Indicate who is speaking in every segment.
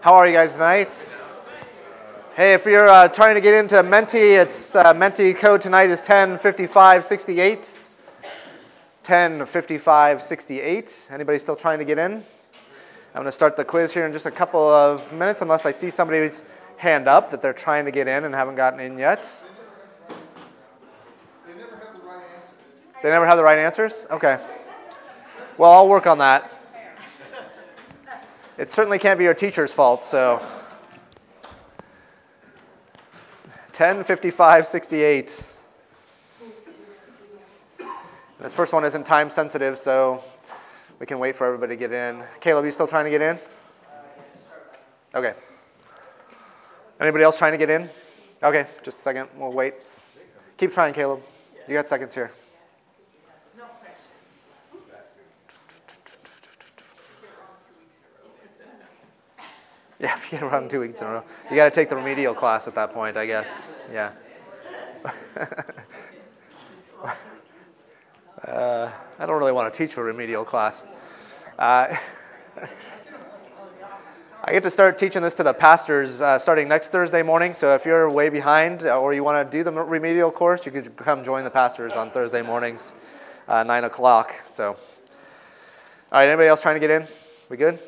Speaker 1: How are you guys tonight? Hey, if you're trying to get into Menti, it's Menti code tonight is 105568. 105568. Anybody still trying to get in? I'm going to start the quiz here in just a couple of minutes, unless I see somebody's hand up that they're trying to get in and haven't gotten in yet.
Speaker 2: They never have the right answers.
Speaker 1: They never have the right answers? Okay. Well, I'll work on that. It certainly can't be your teacher's fault, so. 105568. This first one isn't time sensitive, so we can wait for everybody to get in. Caleb, you still trying to get in? Okay. Anybody else trying to get in? Okay, just a second. We'll wait. Keep trying, Caleb. You got seconds here. Yeah, if you get around 2 weeks in a row. You got to take the remedial class at that point, I guess. Yeah. I don't really want to teach a remedial class. I get to start teaching this to the pastors starting next Thursday morning. So if you're way behind or you want to do the remedial course, you could come join the pastors on Thursday mornings, 9 o'clock. So, all right, anybody else trying to get in? We good?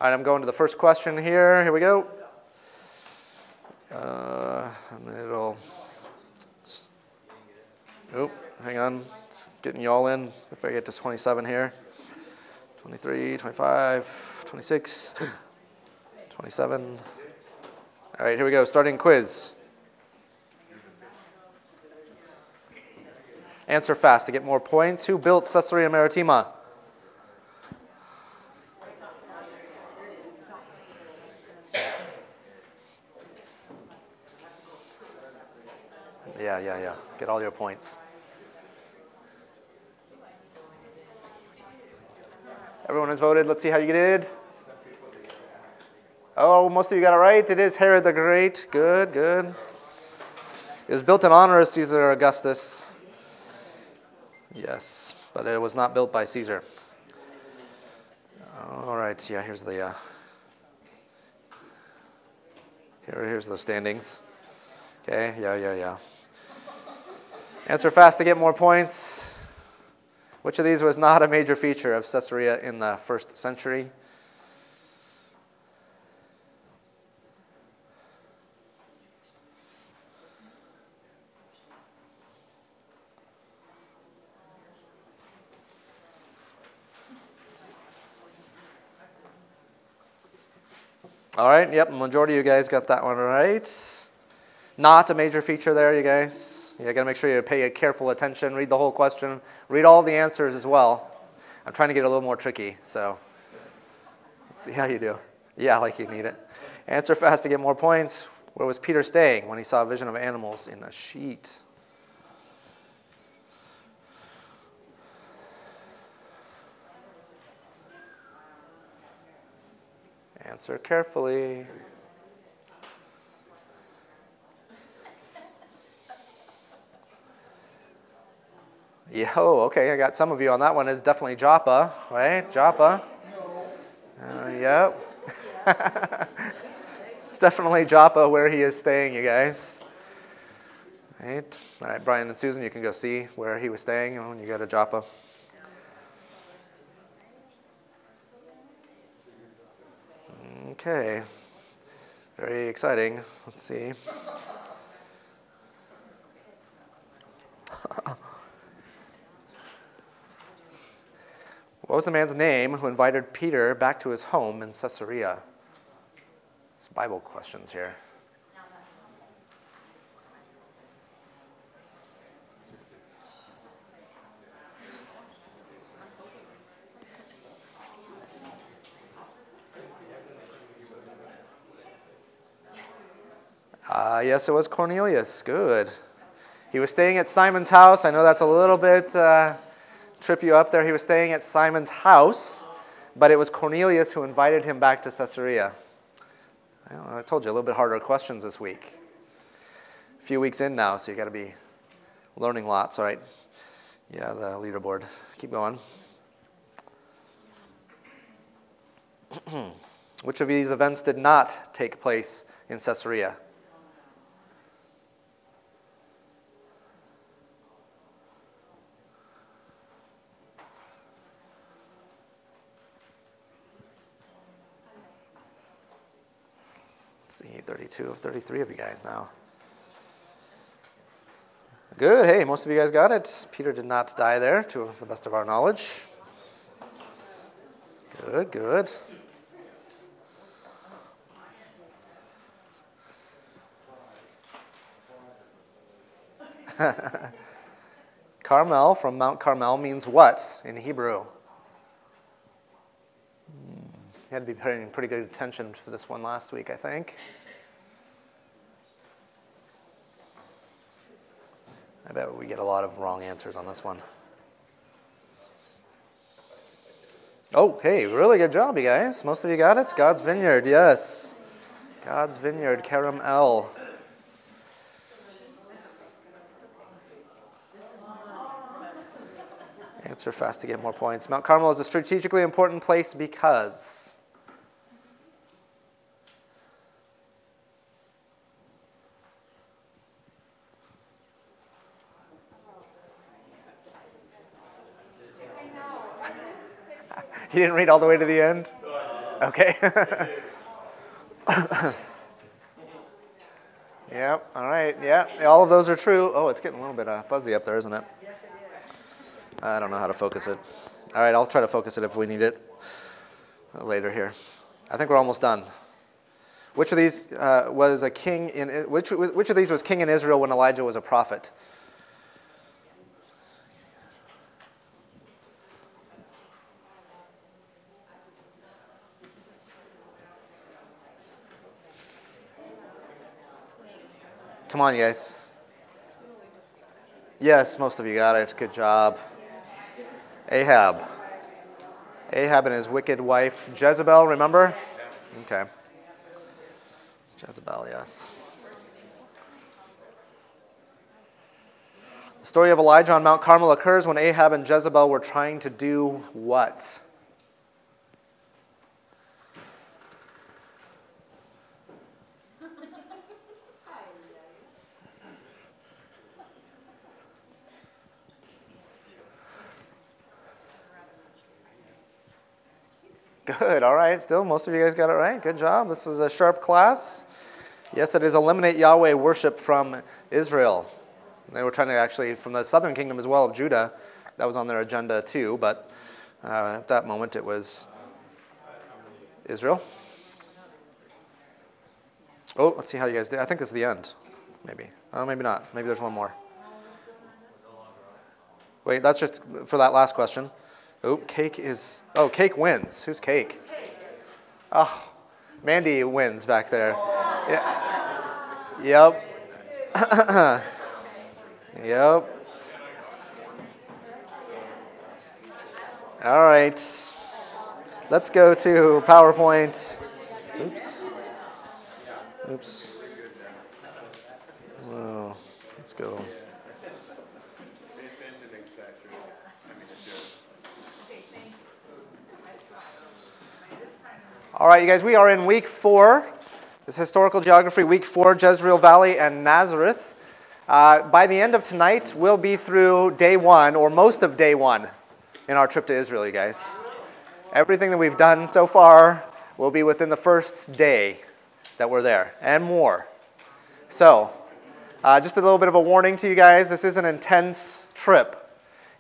Speaker 1: All right, I'm going to the first question here. Here we go. Hang on. It's getting you all in. If I get to 27 here. 23, 25, 26, 27. All right, here we go. Starting quiz. Answer fast to get more points. Who built Caesarea Maritima? Yeah. Get all your points. Everyone has voted. Let's see how you did. Oh, most of you got it right. It is Herod the Great. Good. It was built in honor of Caesar Augustus. Yes, but it was not built by Caesar. All right. Yeah, here's the here's the standings. Okay. Yeah. Answer fast to get more points. Which of these was not a major feature of Caesarea in the first century? All right, yep, the majority of you guys got that one right. Not a major feature there, you guys. You got to make sure you pay careful attention, read the whole question, read all the answers as well. I'm trying to get a little more tricky, so let's see how you do. Yeah, like you need it. Answer fast to get more points. Where was Peter staying when he saw a vision of animals in a sheet? Answer carefully. Yeah, okay, I got some of you on that one. It's definitely Joppa, right? Joppa. Yep. It's definitely Joppa where he is staying, you guys. Right. All right, Brian and Susan, you can go see where he was staying when you go to Joppa. Okay. Very exciting. Let's see. What was the man's name who invited Peter back to his home in Caesarea? It's Bible questions here. Yes, it was Cornelius. Good. He was staying at Simon's house. I know that's a little bit trip you up there. He was staying at Simon's house, but it was Cornelius who invited him back to Caesarea. I told you, a little bit harder questions this week. A few weeks in now, so you got to be learning lots. All right. Yeah, the leaderboard. Keep going. Which of these events did not take place in Caesarea? Let's see, 32 of 33 of you guys now. Good. Hey, most of you guys got it. Peter did not die there, to the best of our knowledge. Good, good. Carmel, from Mount Carmel, means what in Hebrew? You had to be paying pretty good attention for this one last week, I think. I bet we get a lot of wrong answers on this one. Oh, hey, really good job, you guys. Most of you got it. God's vineyard, yes. God's vineyard, Karam El. Answer fast to get more points. Mount Carmel is a strategically important place because... You didn't read all the way to the end? Okay. Yep, all right, yeah. All of those are true. Oh, it's getting a little bit fuzzy up there, isn't it? I don't know how to focus it. All right, I'll try to focus it if we need it later here. I think we're almost done. Which of these was a king in which of these was king in Israel when Elijah was a prophet? Come on, you guys. Yes, most of you got it. Good job. Ahab. Ahab and his wicked wife Jezebel, remember? Okay. Jezebel, yes. The story of Elijah on Mount Carmel occurs when Ahab and Jezebel were trying to do what? Good, all right, still, most of you guys got it right. Good job. This is a sharp class. Yes, it is eliminate Yahweh worship from Israel. They were trying to actually, from the southern kingdom as well of Judah, that was on their agenda too, but at that moment it was Israel. Oh, let's see how you guys did. I think this is the end, maybe. Oh, maybe not. Maybe there's one more. Wait, that's just for that last question. Oh, cake wins. Who's cake? Oh, Mandy wins back there. Yeah. Yep. Yep. All right. Let's go to PowerPoint. Oops. Oh, let's go. All right, you guys, we are in week 4. This historical geography, week 4, Jezreel Valley and Nazareth. By the end of tonight, we'll be through day 1, or most of day 1, in our trip to Israel, you guys. Everything that we've done so far will be within the first day that we're there, and more. So, just a little bit of a warning to you guys. This is an intense trip.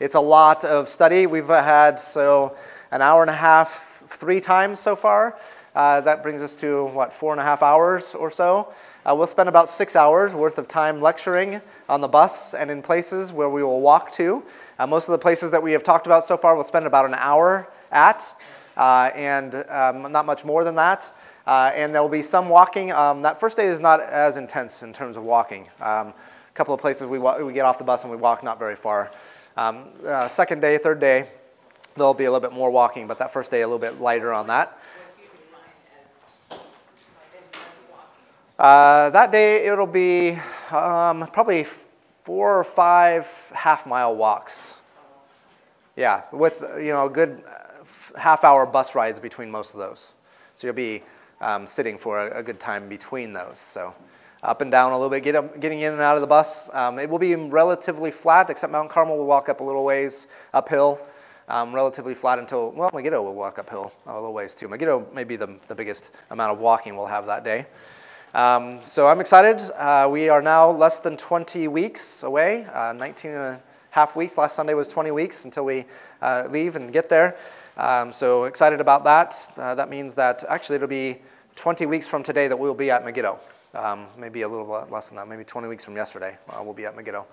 Speaker 1: It's a lot of study. We've had, an hour and a half 3 times so far. That brings us to, 4.5 hours or so. We'll spend about 6 hours worth of time lecturing on the bus and in places where we will walk to. Most of the places that we have talked about so far we'll spend about an hour at, and not much more than that. And there will be some walking. That first day is not as intense in terms of walking. A couple of places we get off the bus and we walk not very far. Second day, third day, there'll be a little bit more walking, but that first day a little bit lighter on that. That day it'll be probably 4 or 5 half-mile walks. Yeah, with a good half-hour bus rides between most of those. So you'll be sitting for a good time between those. So up and down a little bit, getting in and out of the bus. It will be relatively flat, except Mount Carmel will walk up a little ways uphill. Relatively flat until, well, Megiddo will walk uphill a little ways too. Megiddo may be the biggest amount of walking we'll have that day. So I'm excited. We are now less than 20 weeks away, 19 and a half weeks. Last Sunday was 20 weeks until we leave and get there. So excited about that. That means that actually it'll be 20 weeks from today that we'll be at Megiddo. Maybe a little less than that, maybe 20 weeks from yesterday we'll be at Megiddo.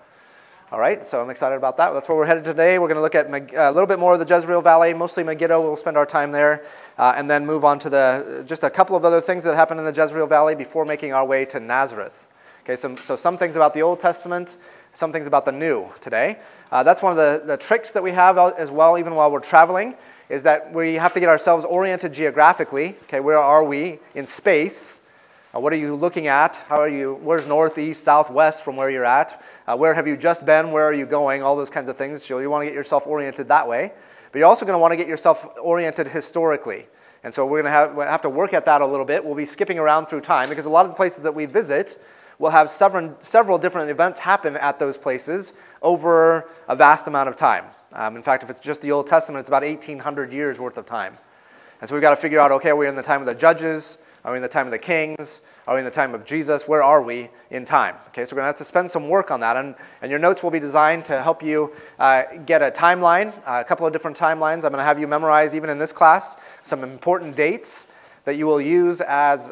Speaker 1: All right, so I'm excited about that. That's where we're headed today. We're going to look at a little bit more of the Jezreel Valley, mostly Megiddo. We'll spend our time there, and then move on to just a couple of other things that happened in the Jezreel Valley before making our way to Nazareth. Okay, so some things about the Old Testament, some things about the New today. That's one of the tricks that we have as well, even while we're traveling, is that we have to get ourselves oriented geographically. Okay, where are we in space? What are you looking at? Where's north, east, south, west from where you're at? Where have you just been? Where are you going? All those kinds of things. So you want to get yourself oriented that way. But you're also going to want to get yourself oriented historically. And so we're going to have to work at that a little bit. We'll be skipping around through time because a lot of the places that we visit will have several different events happen at those places over a vast amount of time. In fact, if it's just the Old Testament, it's about 1,800 years worth of time. And so we've got to figure out, okay, are we in the time of the judges? Are we in the time of the kings? Are we in the time of Jesus? Where are we in time? Okay, so we're going to have to spend some work on that. And your notes will be designed to help you get a timeline, a couple of different timelines. I'm going to have you memorize, even in this class, some important dates that you will use as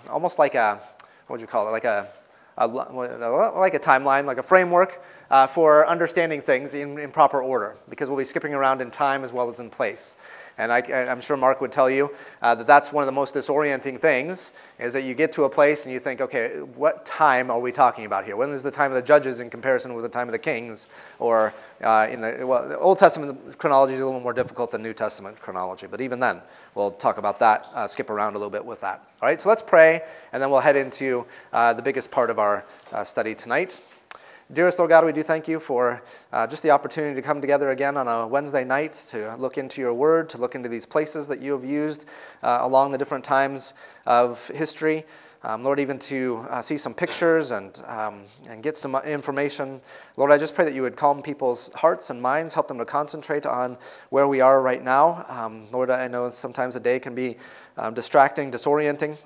Speaker 1: almost like a, what would you call it, like a timeline, like a framework for understanding things in proper order, because we'll be skipping around in time as well as in place. And I'm sure Mark would tell you that that's one of the most disorienting things, is that you get to a place and you think, okay, what time are we talking about here? When is the time of the judges in comparison with the time of the kings? Or the Old Testament chronology is a little more difficult than New Testament chronology, but even then, we'll talk about that, skip around a little bit with that. All right, so let's pray, and then we'll head into the biggest part of our study tonight. Dearest Lord God, we do thank you for just the opportunity to come together again on a Wednesday night to look into your word, to look into these places that you have used along the different times of history. Lord, even to see some pictures and get some information. Lord, I just pray that you would calm people's hearts and minds, help them to concentrate on where we are right now. Lord, I know sometimes a day can be distracting, disorienting.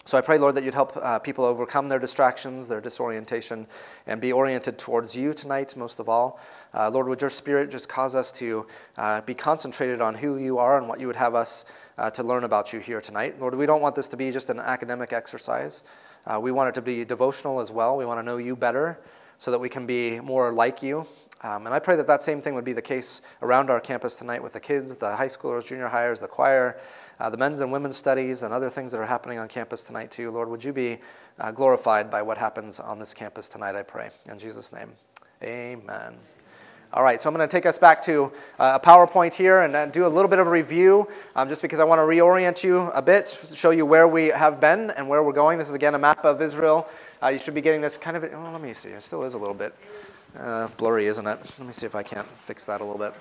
Speaker 1: So I pray, Lord, that you'd help people overcome their distractions, their disorientation, and be oriented towards you tonight, most of all. Lord, would your Spirit just cause us to be concentrated on who you are and what you would have us to learn about you here tonight. Lord, we don't want this to be just an academic exercise. We want it to be devotional as well. We want to know you better so that we can be more like you. And I pray that that same thing would be the case around our campus tonight with the kids, the high schoolers, junior hires, the choir, the men's and women's studies, and other things that are happening on campus tonight too. Lord, would you be glorified by what happens on this campus tonight, I pray. In Jesus' name, amen. All right, so I'm going to take us back to a PowerPoint here and do a little bit of a review, just because I want to reorient you a bit, show you where we have been and where we're going. This is, again, a map of Israel. You should be getting this kind of, let me see, it still is a little bit blurry, isn't it? Let me see if I can't fix that a little bit.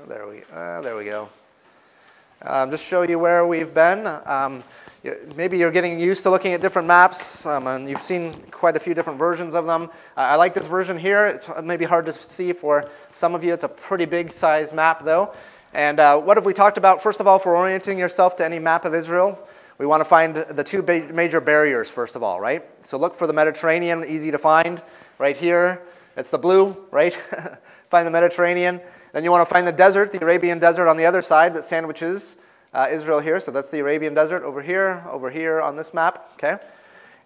Speaker 1: There we go. Just show you where we've been. Maybe you're getting used to looking at different maps, and you've seen quite a few different versions of them. I like this version here. It's maybe hard to see for some of you. It's a pretty big size map, though. And what have we talked about? First of all, for orienting yourself to any map of Israel, we want to find the two major barriers, first of all, right? So look for the Mediterranean, easy to find, right here. It's the blue, right? Find the Mediterranean. Then you want to find the desert, the Arabian desert on the other side that sandwiches Israel here. So that's the Arabian desert over here on this map, okay?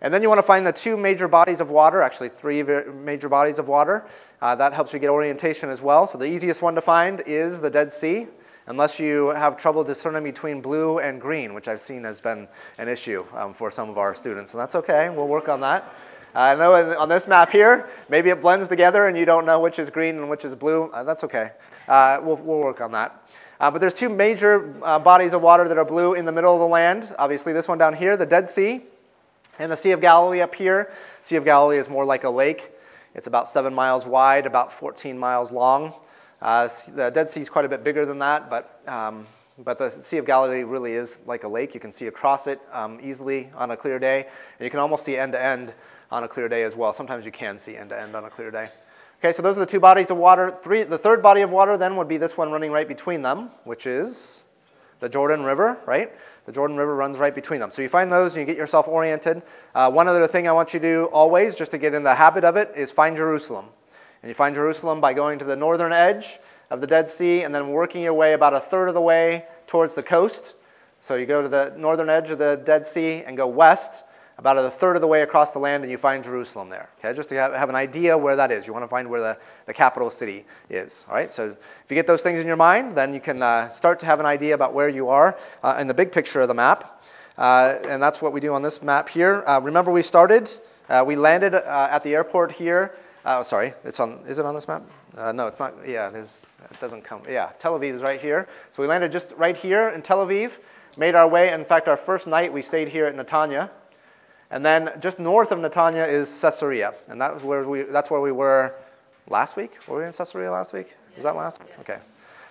Speaker 1: And then you want to find the two major bodies of water, actually three major bodies of water. That helps you get orientation as well. So the easiest one to find is the Dead Sea, unless you have trouble discerning between blue and green, which I've seen has been an issue for some of our students. And that's okay, we'll work on that. I know on this map here, maybe it blends together and you don't know which is green and which is blue. That's okay. We'll work on that. But there's two major bodies of water that are blue in the middle of the land. Obviously, this one down here, the Dead Sea, and the Sea of Galilee up here. Sea of Galilee is more like a lake. It's about 7 miles wide, about 14 miles long. The Dead Sea is quite a bit bigger than that, but but the Sea of Galilee really is like a lake. You can see across it easily on a clear day, and you can almost see end to end on a clear day as well. Sometimes you can see end to end on a clear day. Okay, so those are the two bodies of water. The third body of water then would be this one running right between them, which is the Jordan River, right? The Jordan River runs right between them. So you find those and you get yourself oriented. One other thing I want you to do always, just to get in the habit of it, is find Jerusalem. And you find Jerusalem by going to the northern edge of the Dead Sea and then working your way about a third of the way towards the coast. So you go to the northern edge of the Dead Sea and go west about a third of the way across the land, and you find Jerusalem there. Okay, just to have an idea where that is. You want to find where the capital city is. All right, so if you get those things in your mind, then you can start to have an idea about where you are in the big picture of the map. And that's what we do on this map here. Remember we landed at the airport here. Sorry, is it on this map? No, it's not. Yeah, it doesn't come. Yeah, Tel Aviv is right here. So we landed just right here in Tel Aviv, made our way. In fact, our first night we stayed here at Netanya. And then just north of Netanya is Caesarea, and that's where we were last week. Were we in Caesarea last week? Was that last week? Okay.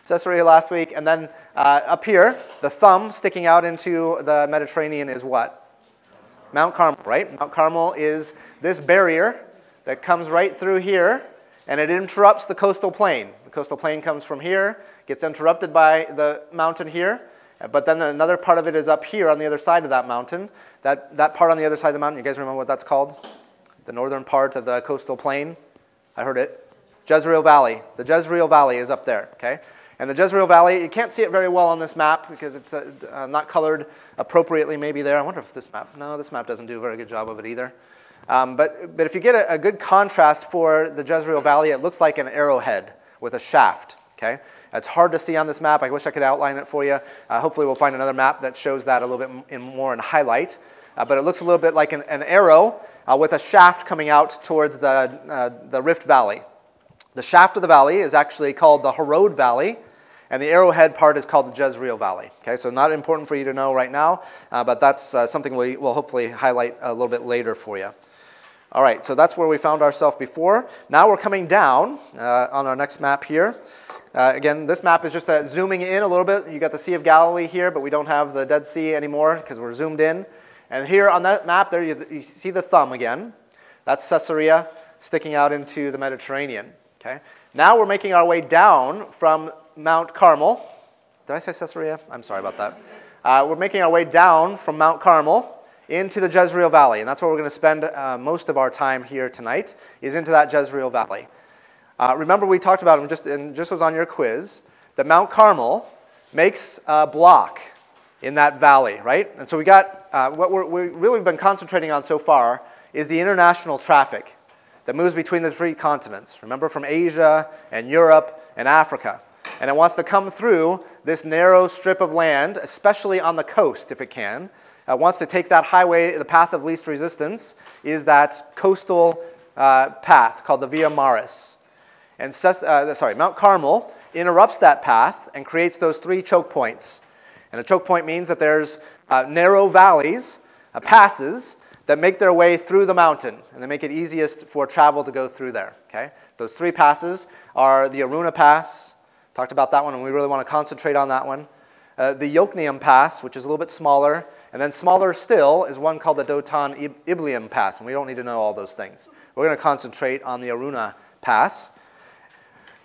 Speaker 1: Caesarea last week, and then up here, the thumb sticking out into the Mediterranean is what? Mount Carmel, right? Mount Carmel is this barrier that comes right through here, and it interrupts the coastal plain. The coastal plain comes from here, gets interrupted by the mountain here, but then another part of it is up here on the other side of that mountain. That part on the other side of the mountain, you guys remember what that's called? The northern part of the coastal plain? I heard it. Jezreel Valley. The Jezreel Valley is up there, okay? And the Jezreel Valley, you can't see it very well on this map because it's not colored appropriately maybe there. I wonder if this map, no, this map doesn't do a very good job of it either. But if you get a good contrast for the Jezreel Valley, it looks like an arrowhead with a shaft, okay? It's hard to see on this map. I wish I could outline it for you. Hopefully we'll find another map that shows that a little bit more in highlight. But it looks a little bit like an arrow with a shaft coming out towards the Rift Valley. The shaft of the valley is actually called the Harod Valley, and the arrowhead part is called the Jezreel Valley. Okay, so not important for you to know right now, but that's something we will hopefully highlight a little bit later for you. All right, so that's where we found ourselves before. Now we're coming down on our next map here. Again, this map is just zooming in a little bit. You got the Sea of Galilee here, but we don't have the Dead Sea anymore because we're zoomed in. And here on that map there, you see the thumb again. That's Caesarea sticking out into the Mediterranean. Okay. Now we're making our way down from Mount Carmel. Did I say Caesarea? I'm sorry about that. We're making our way down from Mount Carmel into the Jezreel Valley, and that's where we're going to spend most of our time here tonight, is into that Jezreel Valley. Remember we talked about, and just was on your quiz, that Mount Carmel makes a block in that valley, right? And so we got, what we've really been concentrating on so far is the international traffic that moves between the three continents. Remember, from Asia and Europe and Africa. And it wants to come through this narrow strip of land, especially on the coast if it can. It wants to take that highway, the path of least resistance, is that coastal path called the Via Maris. And Mount Carmel interrupts that path and creates those three choke points. And a choke point means that there's narrow valleys, passes, that make their way through the mountain, and they make it easiest for travel to go through there. Okay? Those three passes are the Aruna Pass. Talked about that one, and we really want to concentrate on that one. The Yokneam Pass, which is a little bit smaller, and then smaller still is one called the Dotan Iblium Pass, and we don't need to know all those things. We're going to concentrate on the Aruna Pass.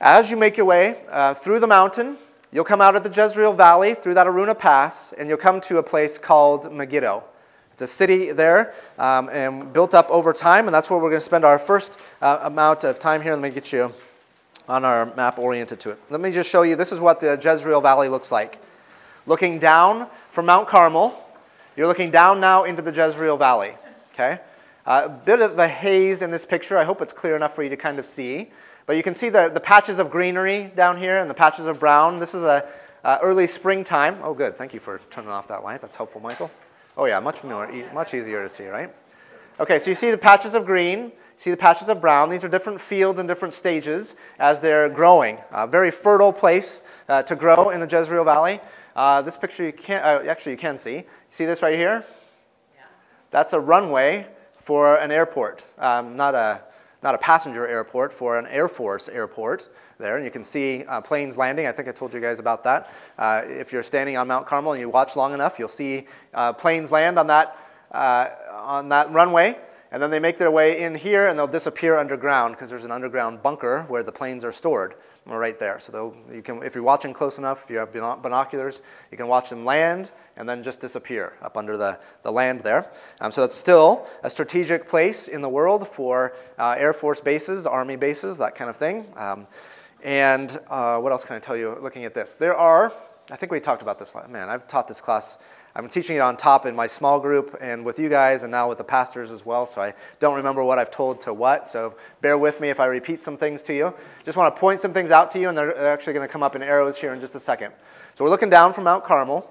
Speaker 1: As you make your way through the mountain, you'll come out of the Jezreel Valley through that Aruna Pass, and you'll come to a place called Megiddo. It's a city there and built up over time, and that's where we're going to spend our first amount of time here. Let me get you on our map oriented to it. Let me just show you, this is what the Jezreel Valley looks like. Looking down from Mount Carmel, you're looking down now into the Jezreel Valley. Okay? A bit of a haze in this picture. I hope it's clear enough for you to kind of see. But you can see the patches of greenery down here and the patches of brown. This is early springtime. Oh, good. Thank you for turning off that light. That's helpful, Michael. Oh, yeah, much easier to see, right? Okay, so you see the patches of green, see the patches of brown. These are different fields and different stages as they're growing. A very fertile place to grow in the Jezreel Valley. This picture you can't, actually you can see. See this right here? Yeah. That's a runway for an airport. Not a not a passenger airport, for an Air Force airport there. And you can see planes landing. I think I told you guys about that. If you're standing on Mount Carmel and you watch long enough, you'll see planes land on that runway. And then they make their way in here, and they'll disappear underground because there's an underground bunker where the planes are stored right there. So you can, if you're watching close enough, if you have binoculars, you can watch them land and then just disappear up under the land there. So it's still a strategic place in the world for Air Force bases, Army bases, that kind of thing. What else can I tell you looking at this? There are, I think we talked about this. Man, I've taught this class. I'm teaching it on top in my small group and with you guys and now with the pastors as well, so I don't remember what I've told to what, so bear with me if I repeat some things to you. Just want to point some things out to you, and they're actually going to come up in arrows here in just a second. So we're looking down from Mount Carmel.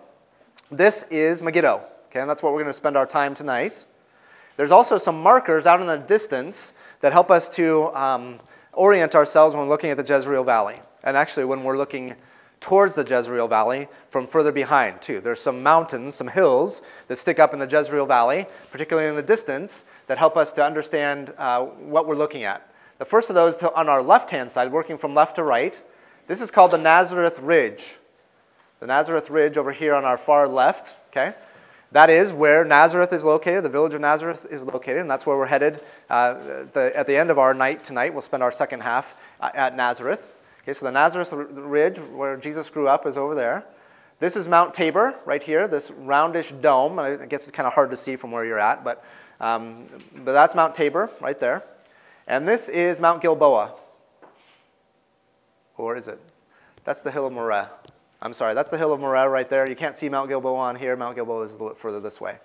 Speaker 1: This is Megiddo, okay, and that's what we're going to spend our time tonight. There's also some markers out in the distance that help us to orient ourselves when we're looking at the Jezreel Valley, and actually when we're looking towards the Jezreel Valley from further behind too. There's some mountains, some hills that stick up in the Jezreel Valley, particularly in the distance, that help us to understand what we're looking at. The first of those on our left-hand side, working from left to right, this is called the Nazareth Ridge. The Nazareth Ridge over here on our far left, okay? That is where Nazareth is located, the village of Nazareth is located, and that's where we're headed at the end of our night tonight. We'll spend our second half at Nazareth. Okay, so the Nazareth Ridge, where Jesus grew up, is over there. This is Mount Tabor, right here, this roundish dome. I guess it's kind of hard to see from where you're at, but that's Mount Tabor, right there. And this is Mount Gilboa. Or is it? That's the Hill of Moreh. I'm sorry, that's the Hill of Moreh right there. You can't see Mount Gilboa on here. Mount Gilboa is a little bit further this way.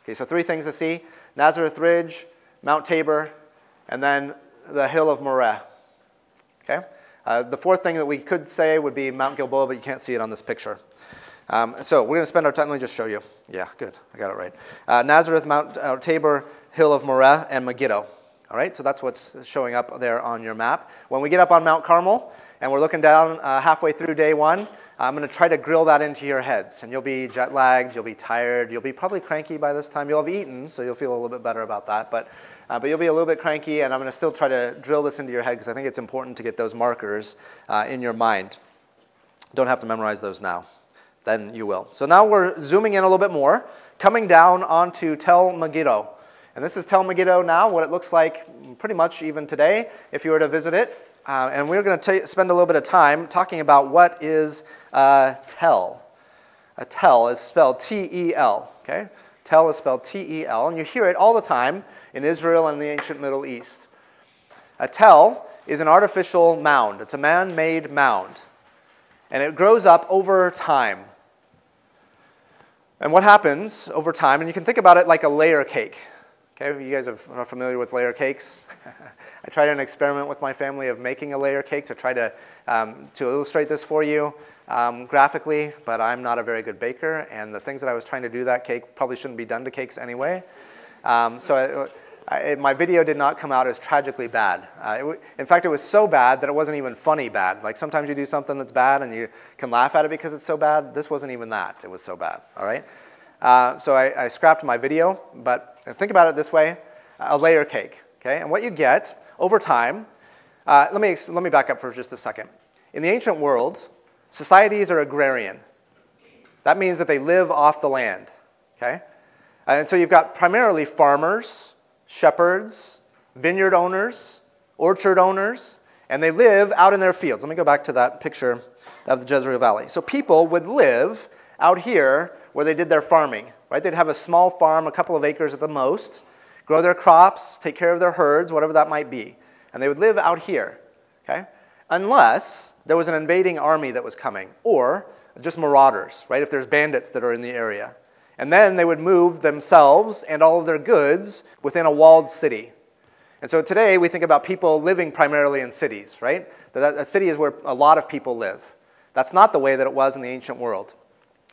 Speaker 1: Okay, so three things to see. Nazareth Ridge, Mount Tabor, and then the Hill of Moreh. Okay? The fourth thing that we could say would be Mount Gilboa, but you can't see it on this picture. So we're going to spend our time, let me just show you. Yeah, good, I got it right. Nazareth, Mount Tabor, Hill of Moreh, and Megiddo. All right, so that's what's showing up there on your map. When we get up on Mount Carmel, and we're looking down halfway through day one, I'm going to try to grill that into your heads. And you'll be jet lagged, you'll be tired, you'll be probably cranky by this time. You'll have eaten, so you'll feel a little bit better about that. But you'll be a little bit cranky, and I'm going to still try to drill this into your head because I think it's important to get those markers in your mind. Don't have to memorize those now. Then you will. So now we're zooming in a little bit more, coming down onto Tel Megiddo. And this is Tel Megiddo now, what it looks like pretty much even today if you were to visit it. And we're going to spend a little bit of time talking about what is Tel. A Tel is spelled T-E-L, okay? Tel is spelled T-E-L, and you hear it all the time in Israel and the ancient Middle East. A Tel is an artificial mound. It's a man-made mound. And it grows up over time. And what happens over time, and you can think about it like a layer cake. Okay, you guys are familiar with layer cakes? I tried an experiment with my family of making a layer cake to try to illustrate this for you graphically, but I'm not a very good baker, and the things that I was trying to do that cake probably shouldn't be done to cakes anyway. My video did not come out as tragically bad. In fact, it was so bad that it wasn't even funny bad. Like sometimes you do something that's bad and you can laugh at it because it's so bad. This wasn't even that. It was so bad, all right? So I scrapped my video, but think about it this way, a layer cake, okay? And what you get over time, let me back up for just a second. In the ancient world, societies are agrarian. That means that they live off the land, okay? And so you've got primarily farmers, shepherds, vineyard owners, orchard owners, and they live out in their fields. Let me go back to that picture of the Jezreel Valley. So people would live out here where they did their farming, right? They'd have a small farm, a couple of acres at the most, grow their crops, take care of their herds, whatever that might be. And they would live out here, okay? Unless there was an invading army that was coming, or just marauders, right? If there's bandits that are in the area. And then they would move themselves and all of their goods within a walled city. And so today we think about people living primarily in cities, right? A city is where a lot of people live. That's not the way that it was in the ancient world.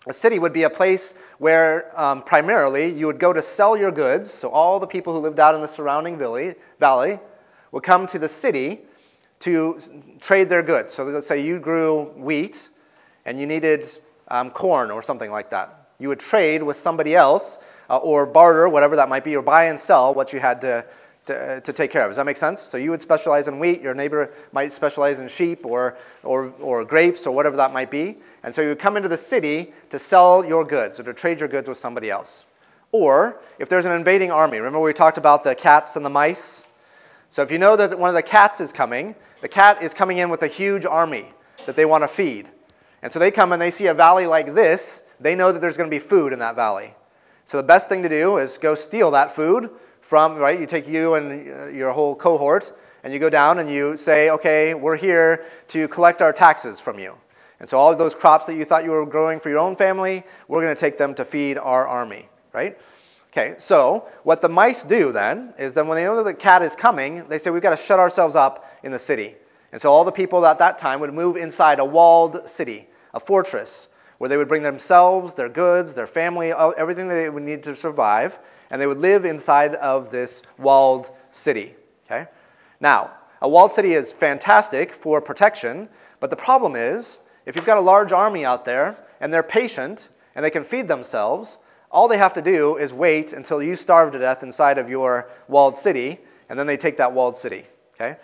Speaker 1: A city would be a place where primarily you would go to sell your goods, so all the people who lived out in the surrounding valley would come to the city to trade their goods. So let's say you grew wheat and you needed corn or something like that. You would trade with somebody else or barter, whatever that might be, or buy and sell what you had to take care of. Does that make sense? So you would specialize in wheat, your neighbor might specialize in sheep or grapes or whatever that might be. And so you would come into the city to sell your goods or to trade your goods with somebody else. Or if there's an invading army, remember we talked about the cats and the mice? So if you know that one of the cats is coming, the cat is coming in with a huge army that they want to feed. And so they come and they see a valley like this, they know that there's going to be food in that valley. So the best thing to do is go steal that food from, right, you take you and your whole cohort, and you go down and you say, okay, we're here to collect our taxes from you. And so all of those crops that you thought you were growing for your own family, we're going to take them to feed our army, right? Okay, so what the mice do then is then when they know that the cat is coming, they say we've got to shut ourselves up in the city. And so all the people at that time would move inside a walled city, a fortress, where they would bring themselves, their goods, their family, everything they would need to survive, and they would live inside of this walled city. Okay? Now, a walled city is fantastic for protection, but the problem is, if you've got a large army out there, and they're patient, and they can feed themselves, all they have to do is wait until you starve to death inside of your walled city, and then they take that walled city. Okay?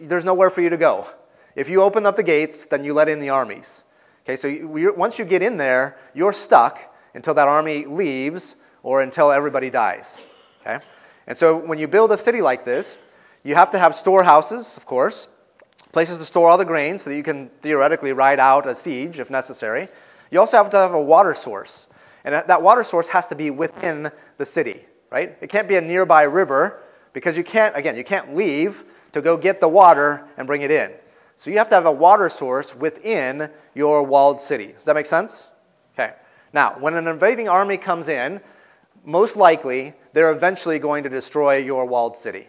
Speaker 1: There's nowhere for you to go. If you open up the gates, then you let in the armies. Okay, so once you get in there, you're stuck until that army leaves or until everybody dies. Okay? And so when you build a city like this, you have to have storehouses, of course, places to store all the grain so that you can theoretically ride out a siege if necessary. You also have to have a water source. And that water source has to be within the city, right? It can't be a nearby river because you can't leave to go get the water and bring it in. So you have to have a water source within your walled city. Does that make sense? Okay. Now, when an invading army comes in, most likely they're eventually going to destroy your walled city.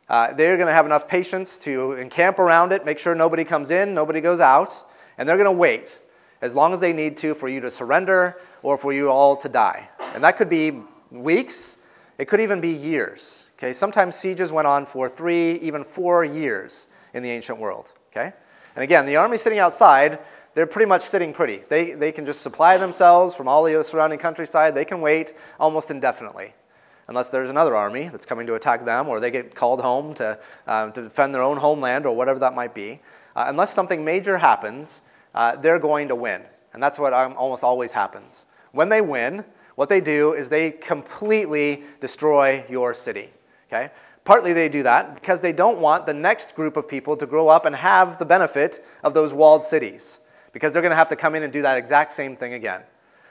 Speaker 1: They're going to have enough patience to encamp around it, make sure nobody comes in, nobody goes out, and they're going to wait as long as they need to for you to surrender or for you all to die. And that could be weeks. It could even be years. Okay? Sometimes sieges went on for 3, even 4 years in the ancient world. Okay? And again, the army sitting outside, they're pretty much sitting pretty. They can just supply themselves from all the surrounding countryside. They can wait almost indefinitely, unless there's another army that's coming to attack them, or they get called home to defend their own homeland, or whatever that might be. Unless something major happens, they're going to win. And that's what almost always happens. When they win, what they do is they completely destroy your city. Okay? Partly they do that because they don't want the next group of people to grow up and have the benefit of those walled cities, because they're going to have to come in and do that exact same thing again.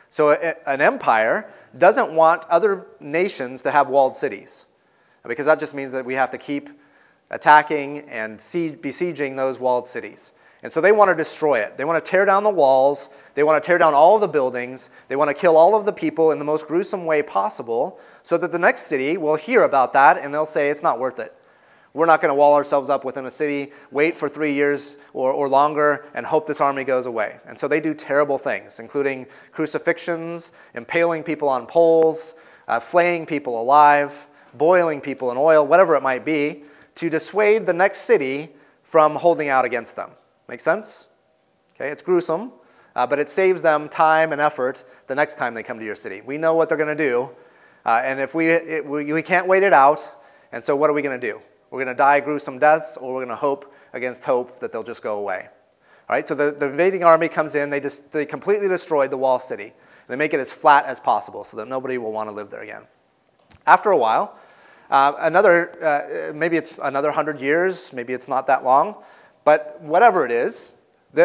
Speaker 1: So an empire doesn't want other nations to have walled cities, because that just means that we have to keep attacking and besieging those walled cities. And so they want to destroy it. They want to tear down the walls. They want to tear down all of the buildings. They want to kill all of the people in the most gruesome way possible so that the next city will hear about that and they'll say, it's not worth it. We're not going to wall ourselves up within a city, wait for 3 years or longer, and hope this army goes away. And so they do terrible things, including crucifixions, impaling people on poles, flaying people alive, boiling people in oil, whatever it might be, to dissuade the next city from holding out against them. Make sense? Okay, it's gruesome, but it saves them time and effort the next time they come to your city. We know what they're going to do, and if we can't wait it out, and so what are we going to do? We're going to die gruesome deaths, or we're going to hope against hope that they'll just go away. All right, so the invading army comes in, they completely destroy the wall city, and they make it as flat as possible so that nobody will want to live there again. After a while, maybe it's another 100 years, maybe it's not that long, but whatever it is,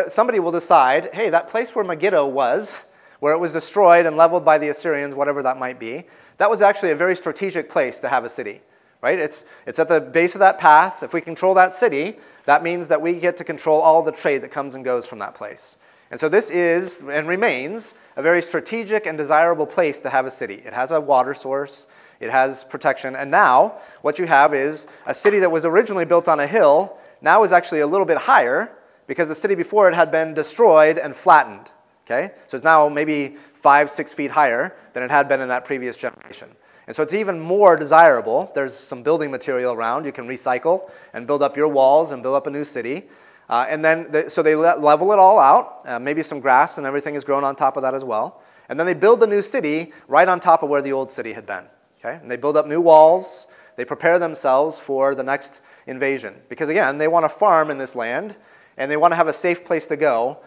Speaker 1: somebody will decide, hey, that place where Megiddo was, where it was destroyed and leveled by the Assyrians, whatever that might be, that was actually a very strategic place to have a city. Right? It's at the base of that path. If we control that city, that means that we get to control all the trade that comes and goes from that place. And so this is and remains a very strategic and desirable place to have a city. It has a water source. It has protection. And now what you have is a city that was originally built on a hill now is actually a little bit higher because the city before it had been destroyed and flattened. Okay? So it's now maybe 5-6 feet higher than it had been in that previous generation. And so it's even more desirable. There's some building material around. You can recycle and build up your walls and build up a new city. So they level it all out. Maybe some grass and everything is grown on top of that as well. And then they build the new city right on top of where the old city had been. Okay? And they build up new walls. They prepare themselves for the next invasion. Because again, they want to farm in this land, and they want to have a safe place to go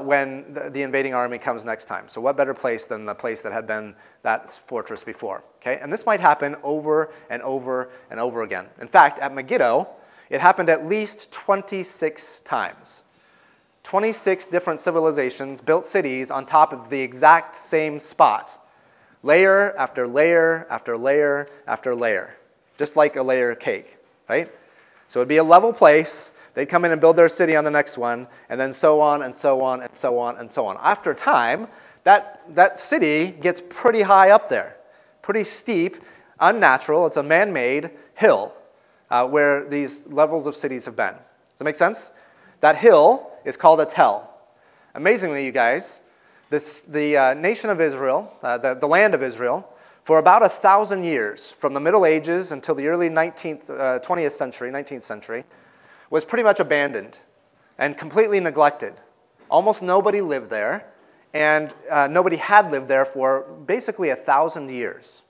Speaker 1: when the invading army comes next time. So what better place than the place that had been that fortress before? Okay? And this might happen over and over and over again. In fact, at Megiddo, it happened at least 26 times. 26 different civilizations built cities on top of the exact same spot. Layer after layer after layer after layer. Just like a layer cake, right? So it would be a level place. They'd come in and build their city on the next one, and then so on and so on and so on and so on. After time, that city gets pretty high up there. Pretty steep, unnatural. It's a man-made hill where these levels of cities have been. Does that make sense? That hill is called a tell. Amazingly, you guys, the nation of Israel, the land of Israel, for about 1,000 years, from the Middle Ages until the early 19th century, was pretty much abandoned and completely neglected. Almost nobody lived there, and nobody had lived there for basically 1,000 years.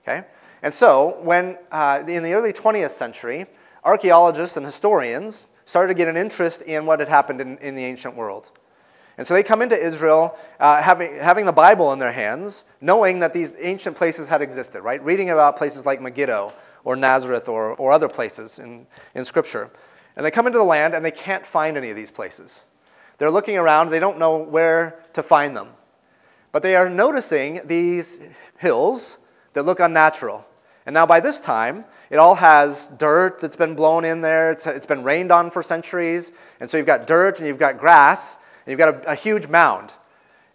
Speaker 1: Okay? And so, when in the early 20th century, archaeologists and historians started to get an interest in what had happened in the ancient world. And so they come into Israel having the Bible in their hands, knowing that these ancient places had existed, right? Reading about places like Megiddo or Nazareth or other places in Scripture. And they come into the land and they can't find any of these places. They're looking around, they don't know where to find them. But they are noticing these hills that look unnatural. And now by this time, it all has dirt that's been blown in there. It's been rained on for centuries. And so you've got dirt and you've got grass and you've got a huge mound.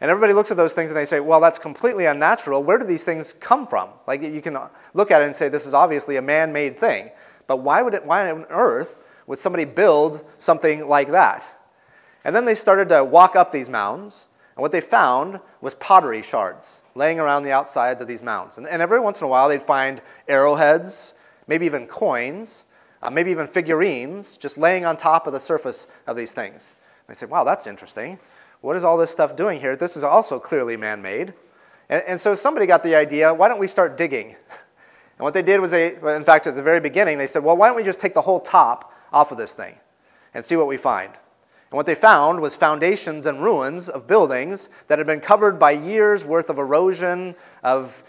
Speaker 1: And everybody looks at those things and they say, well, that's completely unnatural. Where do these things come from? Like, you can look at it and say, this is obviously a man-made thing. But why on earth would somebody build something like that? And then they started to walk up these mounds. And what they found was pottery shards laying around the outsides of these mounds. And every once in a while, they'd find arrowheads, maybe even coins, maybe even figurines, just laying on top of the surface of these things. And they said, wow, that's interesting. What is all this stuff doing here? This is also clearly man-made. And so somebody got the idea, why don't we start digging? And what they did was in fact, at the very beginning, they said, well, why don't we just take the whole top off of this thing and see what we find? And what they found was foundations and ruins of buildings that had been covered by years' worth of erosion, of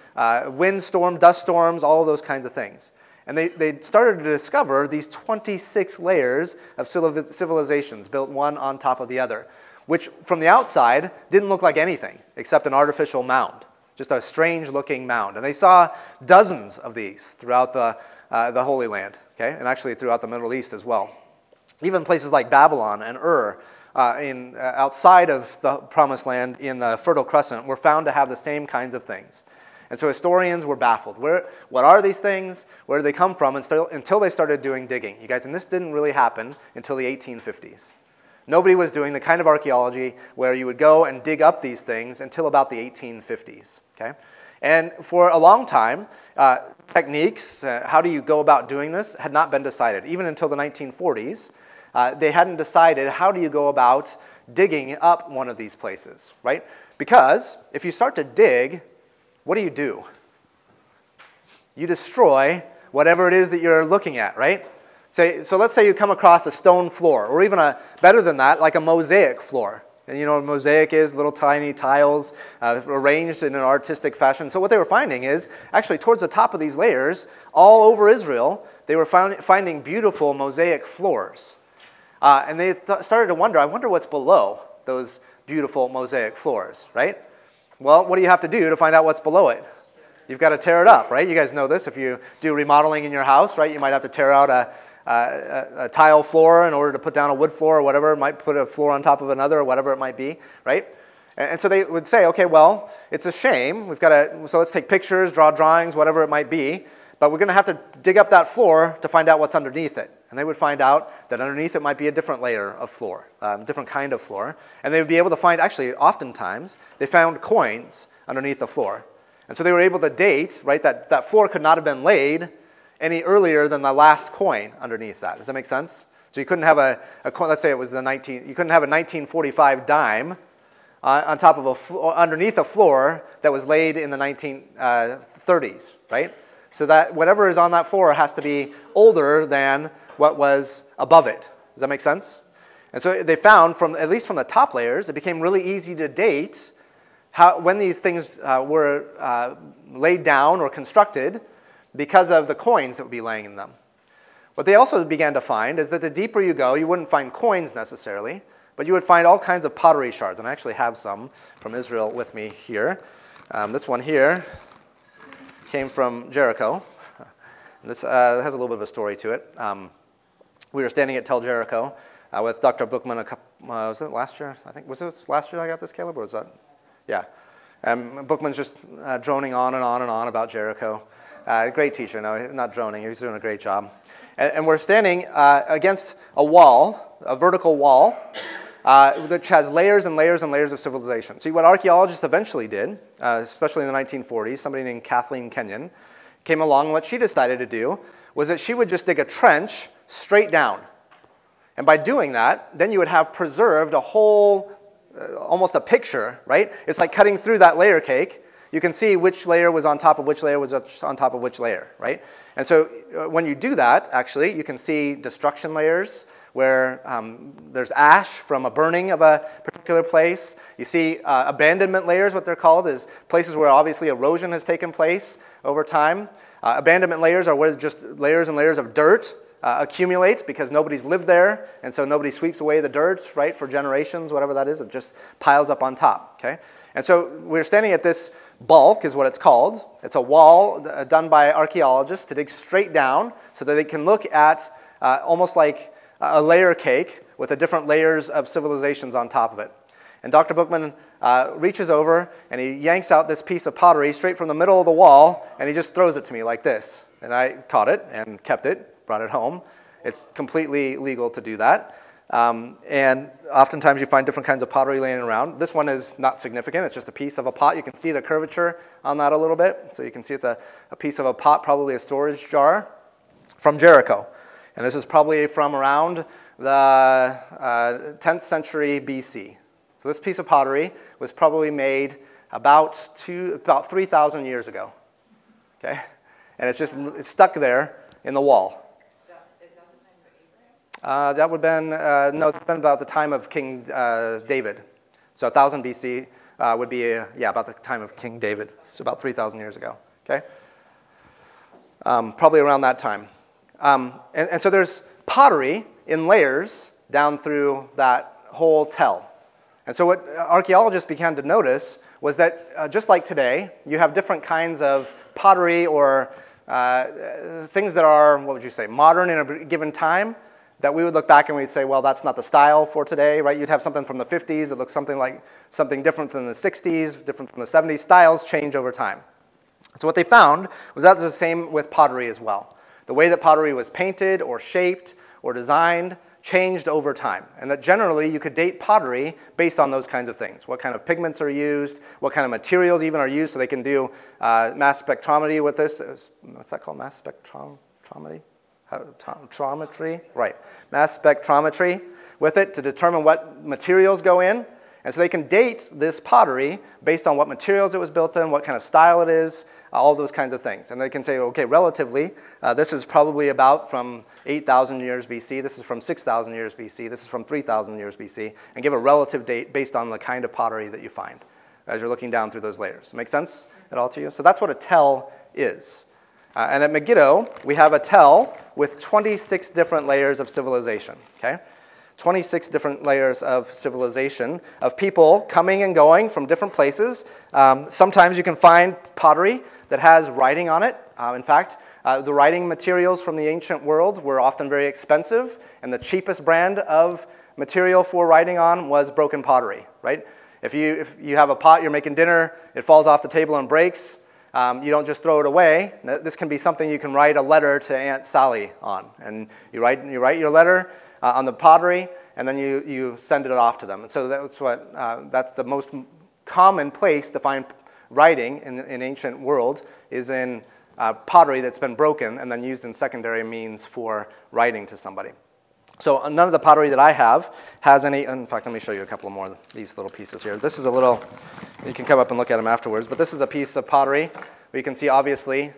Speaker 1: windstorm, dust storms, all of those kinds of things. And they started to discover these 26 layers of civilizations built one on top of the other, which from the outside didn't look like anything except an artificial mound, just a strange-looking mound. And they saw dozens of these throughout the Holy Land, okay, and actually throughout the Middle East as well. Even places like Babylon and Ur, outside of the Promised Land in the Fertile Crescent, were found to have the same kinds of things. And so historians were baffled. What are these things? Where do they come from? Until they started doing digging. You guys, and this didn't really happen until the 1850s. Nobody was doing the kind of archaeology where you would go and dig up these things until about the 1850s. Okay? And for a long time, techniques, how do you go about doing this, had not been decided. Even until the 1940s, they hadn't decided how do you go about digging up one of these places, right? Because if you start to dig, what do? You destroy whatever it is that you're looking at, right? So let's say you come across a stone floor, or even better than that, like a mosaic floor. And you know what a mosaic is? Little tiny tiles arranged in an artistic fashion. So what they were finding is, actually towards the top of these layers, all over Israel, they were finding beautiful mosaic floors. And they started to wonder, I wonder what's below those beautiful mosaic floors, right? Well, what do you have to do to find out what's below it? You've got to tear it up, right? You guys know this. If you do remodeling in your house, right, you might have to tear out a tile floor in order to put down a wood floor or whatever. It might put a floor on top of another or whatever it might be, right? And so they would say, okay, well, it's a shame. So let's take pictures, draw drawings, whatever it might be, but we're going to have to dig up that floor to find out what's underneath it. And they would find out that underneath it might be a different layer of floor, different kind of floor. And they would be able to find, actually, oftentimes, they found coins underneath the floor. And so they were able to date, right, that floor could not have been laid any earlier than the last coin underneath that. Does that make sense? So you couldn't have a coin, let's say it was you couldn't have a 1945 dime on top of underneath a floor that was laid in the 1930s, right? So that whatever is on that floor has to be older than what was above it. Does that make sense? And so they found, at least from the top layers, it became really easy to date when these things were laid down or constructed because of the coins that would be laying in them. What they also began to find is that the deeper you go, you wouldn't find coins necessarily, but you would find all kinds of pottery shards. And I actually have some from Israel with me here. This one here came from Jericho. This has a little bit of a story to it. We were standing at Tel Jericho with Dr. Bookman was it last year? I think, was this last year I got this, Caleb, or was that? Yeah. Bookman's just droning on and on and on about Jericho. Great teacher, no, not droning, he's doing a great job. And we're standing against a wall, a vertical wall, which has layers and layers and layers of civilization. See, what archaeologists eventually did, especially in the 1940s, somebody named Kathleen Kenyon came along, and what she decided to do was that she would just dig a trench straight down. And by doing that, then you would have preserved a whole, almost a picture, right? It's like cutting through that layer cake. You can see which layer was on top of which layer was on top of which layer, right? And so when you do that, actually, you can see destruction layers where there's ash from a burning of a particular place. You see abandonment layers, what they're called, is places where obviously erosion has taken place over time. Abandonment layers are where just layers and layers of dirt accumulate because nobody's lived there, and so nobody sweeps away the dirt, right, for generations, whatever that is. It just piles up on top, okay? And so we're standing at this bulk, is what it's called. It's a wall done by archaeologists to dig straight down so that they can look at almost like a layer cake with the different layers of civilizations on top of it. And Dr. Bookman reaches over and he yanks out this piece of pottery straight from the middle of the wall, and he just throws it to me like this. And I caught it and kept it, brought it home. It's completely legal to do that. And oftentimes you find different kinds of pottery laying around. This one is not significant. It's just a piece of a pot. You can see the curvature on that a little bit. So you can see it's a piece of a pot, probably a storage jar from Jericho. And this is probably from around the 10th century BC. So this piece of pottery was probably made about 3,000 years ago. Okay? And it's stuck there in the wall. That would have been, no, it's been about the time of King David. So 1000 BC would be, about the time of King David. So about 3,000 years ago, okay? Probably around that time. And so there's pottery in layers down through that whole tell. And so what archaeologists began to notice was that just like today, you have different kinds of pottery or things that are, what would you say, modern in a given time, that we would look back and we'd say, well, that's not the style for today, right? You'd have something from the 50s that looks something different than the 60s, different from the 70s. Styles change over time. So what they found was that was the same with pottery as well. The way that pottery was painted or shaped or designed changed over time. And that generally you could date pottery based on those kinds of things. What kind of pigments are used, what kind of materials even are used, so they can do mass spectrometry with this. What's that called, mass spectrometry? Spectrometry, right. Mass spectrometry with it to determine what materials go in. And so they can date this pottery based on what materials it was built in, what kind of style it is, all those kinds of things. And they can say, okay, relatively, this is probably about from 8,000 years BC, this is from 6,000 years BC, this is from 3,000 years BC, and give a relative date based on the kind of pottery that you find as you're looking down through those layers. Make sense at all to you? So that's what a tell is. And at Megiddo, we have a tell with 26 different layers of civilization, okay? 26 different layers of civilization, of people coming and going from different places. Sometimes you can find pottery that has writing on it. In fact, the writing materials from the ancient world were often very expensive, and the cheapest brand of material for writing on was broken pottery, right? If you have a pot, you're making dinner, it falls off the table and breaks, you don't just throw it away. This can be something you can write a letter to Aunt Sally on. And you write your letter on the pottery, and then you send it off to them. And so that's the most common place to find writing in ancient world is in pottery that's been broken and then used in secondary means for writing to somebody. So none of the pottery that I have has any, in fact, let me show you a couple more of these little pieces here. This is a little, you can come up and look at them afterwards, but this is a piece of pottery where you can see obviously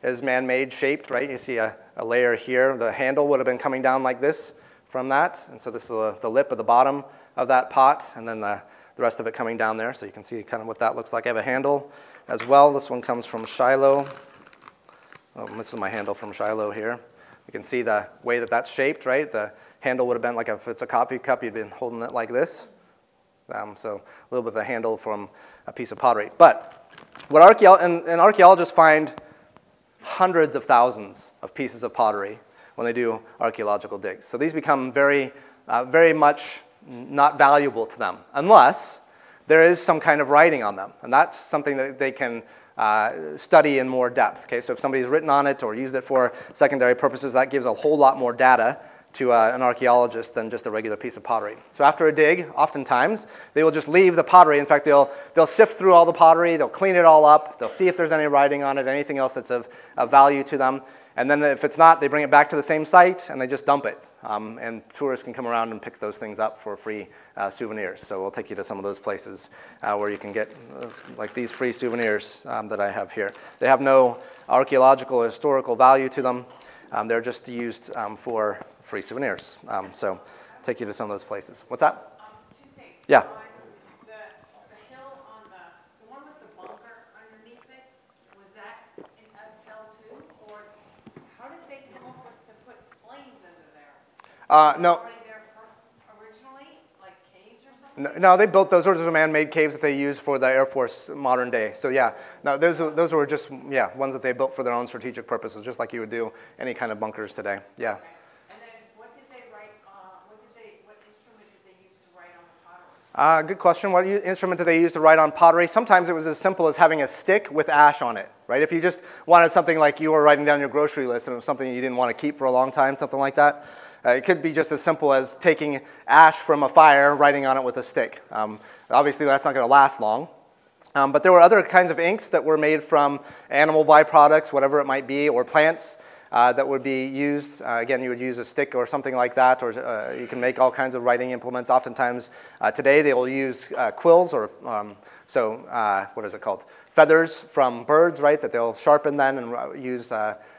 Speaker 1: is man-made shaped, right? You see a layer here. The handle would have been coming down like this from that. And so this is the lip of the bottom of that pot, and then the rest of it coming down there. So you can see kind of what that looks like. I have a handle as well. This one comes from Shiloh. Oh, this is my handle from Shiloh here. You can see the way that that's shaped, right? The handle would have been like, if it's a coffee cup, you'd been holding it like this. So a little bit of a handle from a piece of pottery. But what archaeologists find hundreds of thousands of pieces of pottery when they do archaeological digs. So these become very much not valuable to them unless there is some kind of writing on them. And that's something that they can study in more depth. Okay, so if somebody's written on it or used it for secondary purposes, that gives a whole lot more data to an archaeologist than just a regular piece of pottery. So after a dig, oftentimes, they will just leave the pottery. In fact, they'll sift through all the pottery, they'll clean it all up, they'll see if there's any writing on it, anything else that's of value to them. And then if it's not, they bring it back to the same site and they just dump it. And tourists can come around and pick those things up for free souvenirs. So we'll take you to some of those places where you can get like these free souvenirs that I have here. They have no archaeological or historical value to them. They're just used for free souvenirs. So I'll take you to some of those places. What's that?
Speaker 2: 2 things.
Speaker 1: Yeah.
Speaker 2: The hill on the one with the bunker underneath it, was that a tell too? Or how did they come up with to put planes under there?
Speaker 1: No.
Speaker 2: Already there originally, like caves or something?
Speaker 1: No, they built those. Those are man-made caves that they use for the Air Force modern day. So yeah, no, those were just ones that they built for their own strategic purposes, just like you would do any kind of bunkers today. Yeah.
Speaker 2: Okay. And then what did they write? What instrument did they use to write on the pottery?
Speaker 1: Good question. What instrument do they use to write on pottery? Sometimes it was as simple as having a stick with ash on it, right? If you just wanted something like you were writing down your grocery list and it was something you didn't want to keep for a long time, something like that. It could be just as simple as taking ash from a fire, writing on it with a stick. Obviously, that's not going to last long. But there were other kinds of inks that were made from animal byproducts, whatever it might be, or plants that would be used. Again, you would use a stick or something like that, or you can make all kinds of writing implements. Oftentimes, today, they will use quills or, what is it called? Feathers from birds, right, that they'll sharpen then and use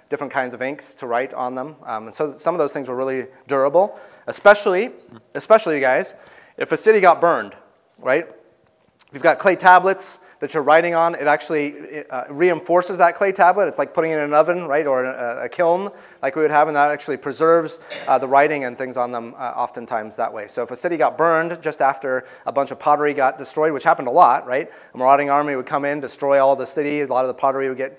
Speaker 1: different kinds of inks to write on them. And so some of those things were really durable, especially you guys, if a city got burned, right? If you've got clay tablets that you're writing on, it actually reinforces that clay tablet. It's like putting it in an oven, right, or a kiln like we would have, and that actually preserves the writing and things on them oftentimes that way. So if a city got burned just after a bunch of pottery got destroyed, which happened a lot, right? A marauding army would come in, destroy all the city. A lot of the pottery would get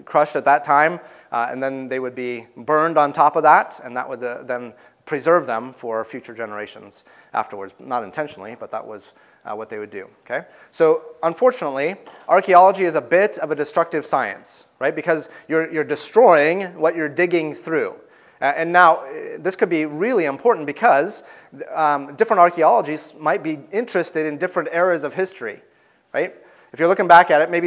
Speaker 1: crushed at that time, and then they would be burned on top of that, and that would then preserve them for future generations afterwards. Not intentionally, but that was what they would do, okay? So unfortunately, archaeology is a bit of a destructive science, right? Because you're destroying what you're digging through. And now, this could be really important because different archaeologists might be interested in different eras of history, right? If you're looking back at it, maybe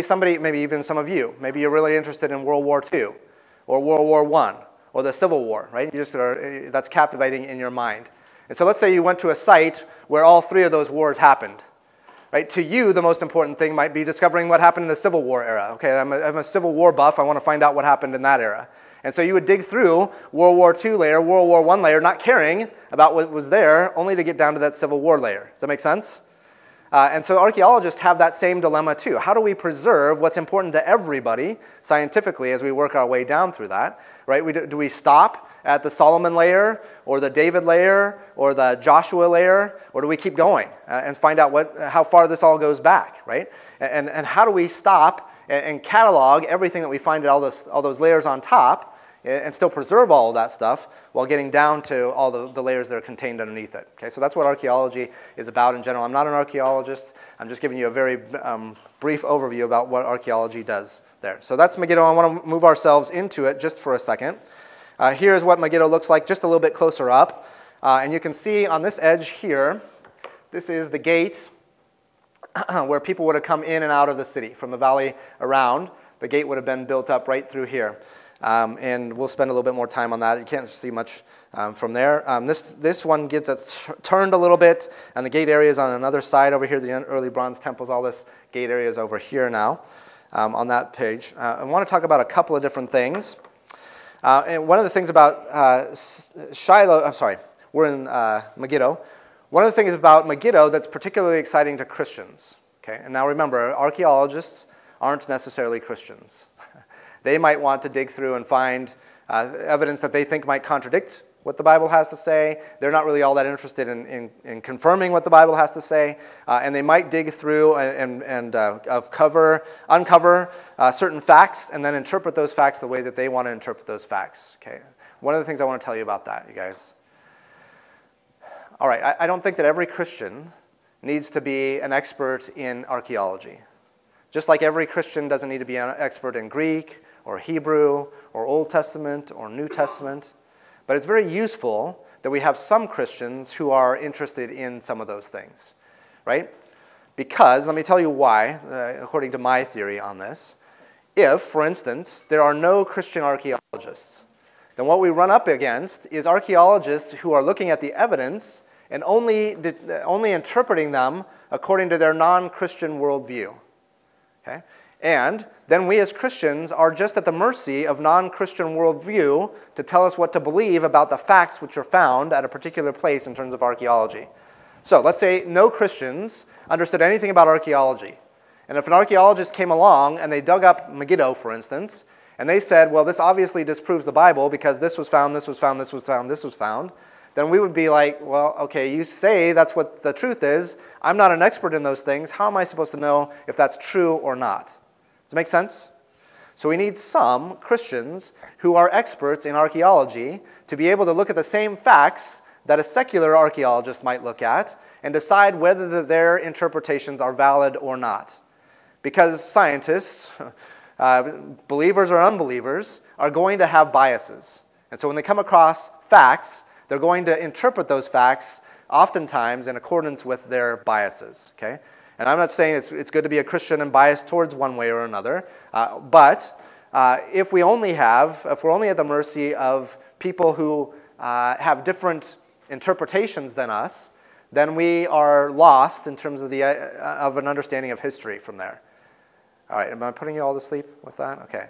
Speaker 1: even some of you, maybe you're really interested in World War II or World War I or the Civil War, right? That's captivating in your mind. And so let's say you went to a site where all three of those wars happened. Right? To you, the most important thing might be discovering what happened in the Civil War era. Okay, I'm a Civil War buff. I want to find out what happened in that era. And so you would dig through World War II layer, World War I layer, not caring about what was there, only to get down to that Civil War layer. Does that make sense? And so archaeologists have that same dilemma too. How do we preserve what's important to everybody scientifically as we work our way down through that? Right? Do we stop at the Solomon layer or the David layer or the Joshua layer, or do we keep going and find out how far this all goes back, right? And how do we stop and catalog everything that we find at all those layers on top and still preserve all of that stuff while getting down to all the layers that are contained underneath it. Okay, so that's what archaeology is about in general. I'm not an archaeologist. I'm just giving you a very brief overview about what archaeology does there. So that's Megiddo. I want to move ourselves into it just for a second. Here's what Megiddo looks like just a little bit closer up. And you can see on this edge here, this is the gate where people would have come in and out of the city from the valley around. The gate would have been built up right through here. And we'll spend a little bit more time on that. You can't see much from there. This one gets it turned a little bit, and the gate area is on another side over here. The early bronze temples, all this gate area is over here now. on that page. I want to talk about a couple of different things. And one of the things about Shiloh, we're in Megiddo. One of the things about Megiddo that's particularly exciting to Christians. Okay, and now remember, archaeologists aren't necessarily Christians. They might want to dig through and find evidence that they think might contradict what the Bible has to say. They're not really all that interested in confirming what the Bible has to say. And they might dig through and uncover certain facts and then interpret those facts the way that they want to interpret those facts. Okay, one of the things I want to tell you about that, you guys. All right, I don't think that every Christian needs to be an expert in archaeology. Just like every Christian doesn't need to be an expert in Greek or Hebrew or Old Testament or New Testament. But it's very useful that we have some Christians who are interested in some of those things, right? Because, let me tell you why, according to my theory on this. If, for instance, there are no Christian archaeologists, then what we run up against is archaeologists who are looking at the evidence and only interpreting them according to their non-Christian worldview. Okay? And then we as Christians are just at the mercy of non-Christian worldview to tell us what to believe about the facts which are found at a particular place in terms of archaeology. So let's say no Christians understood anything about archaeology. And if an archaeologist came along and they dug up Megiddo, for instance, and they said, well, this obviously disproves the Bible because this was found, this was found, this was found, this was found, then we would be like, well, okay, you say that's what the truth is. I'm not an expert in those things. How am I supposed to know if that's true or not? Does it make sense? So we need some Christians who are experts in archaeology to be able to look at the same facts that a secular archaeologist might look at and decide whether their interpretations are valid or not. Because scientists, believers or unbelievers, are going to have biases. And so when they come across facts, they're going to interpret those facts oftentimes in accordance with their biases. Okay? And I'm not saying it's good to be a Christian and biased towards one way or another, but if we're only at the mercy of people who have different interpretations than us, then we are lost in terms of an understanding of history from there. All right, am I putting you all to sleep with that? Okay.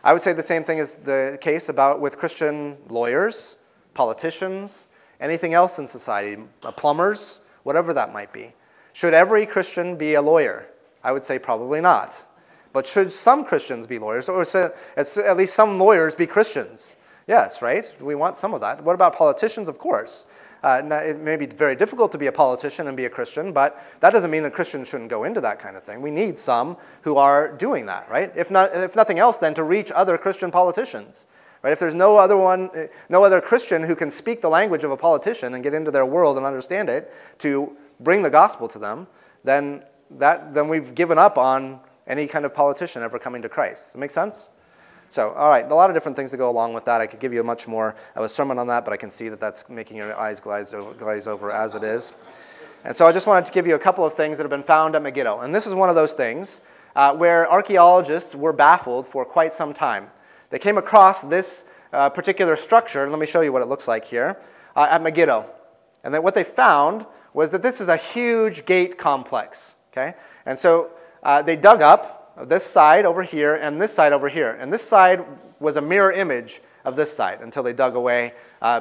Speaker 1: I would say the same thing is the case with Christian lawyers, politicians, anything else in society, plumbers, whatever that might be. Should every Christian be a lawyer? I would say probably not. But should some Christians be lawyers? Or should at least some lawyers be Christians? Yes, right? We want some of that. What about politicians? Of course. It may be very difficult to be a politician and be a Christian, but that doesn't mean that Christians shouldn't go into that kind of thing. We need some who are doing that, right? If nothing else, then to reach other Christian politicians. Right? If there's no other Christian who can speak the language of a politician and get into their world and understand it to bring the gospel to them, then we've given up on any kind of politician ever coming to Christ. Does that make sense? So, all right, a lot of different things to go along with that. I could give you much more of a sermon on that, but I can see that that's making your eyes glaze over as it is. And so I just wanted to give you a couple of things that have been found at Megiddo. And this is one of those things where archaeologists were baffled for quite some time. They came across this particular structure, and let me show you what it looks like here, at Megiddo. And then what they found was that this is a huge gate complex. Okay? And so they dug up this side over here and this side over here. And this side was a mirror image of this side until they dug away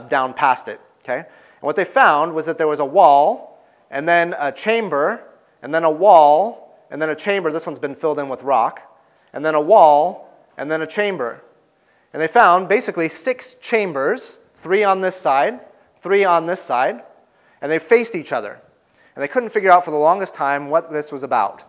Speaker 1: down past it. Okay? And what they found was that there was a wall, and then a chamber, and then a wall, and then a chamber. This one's been filled in with rock. And then a wall, and then a chamber. And they found basically 6 chambers, 3 on this side, 3 on this side, and they faced each other. And they couldn't figure out for the longest time what this was about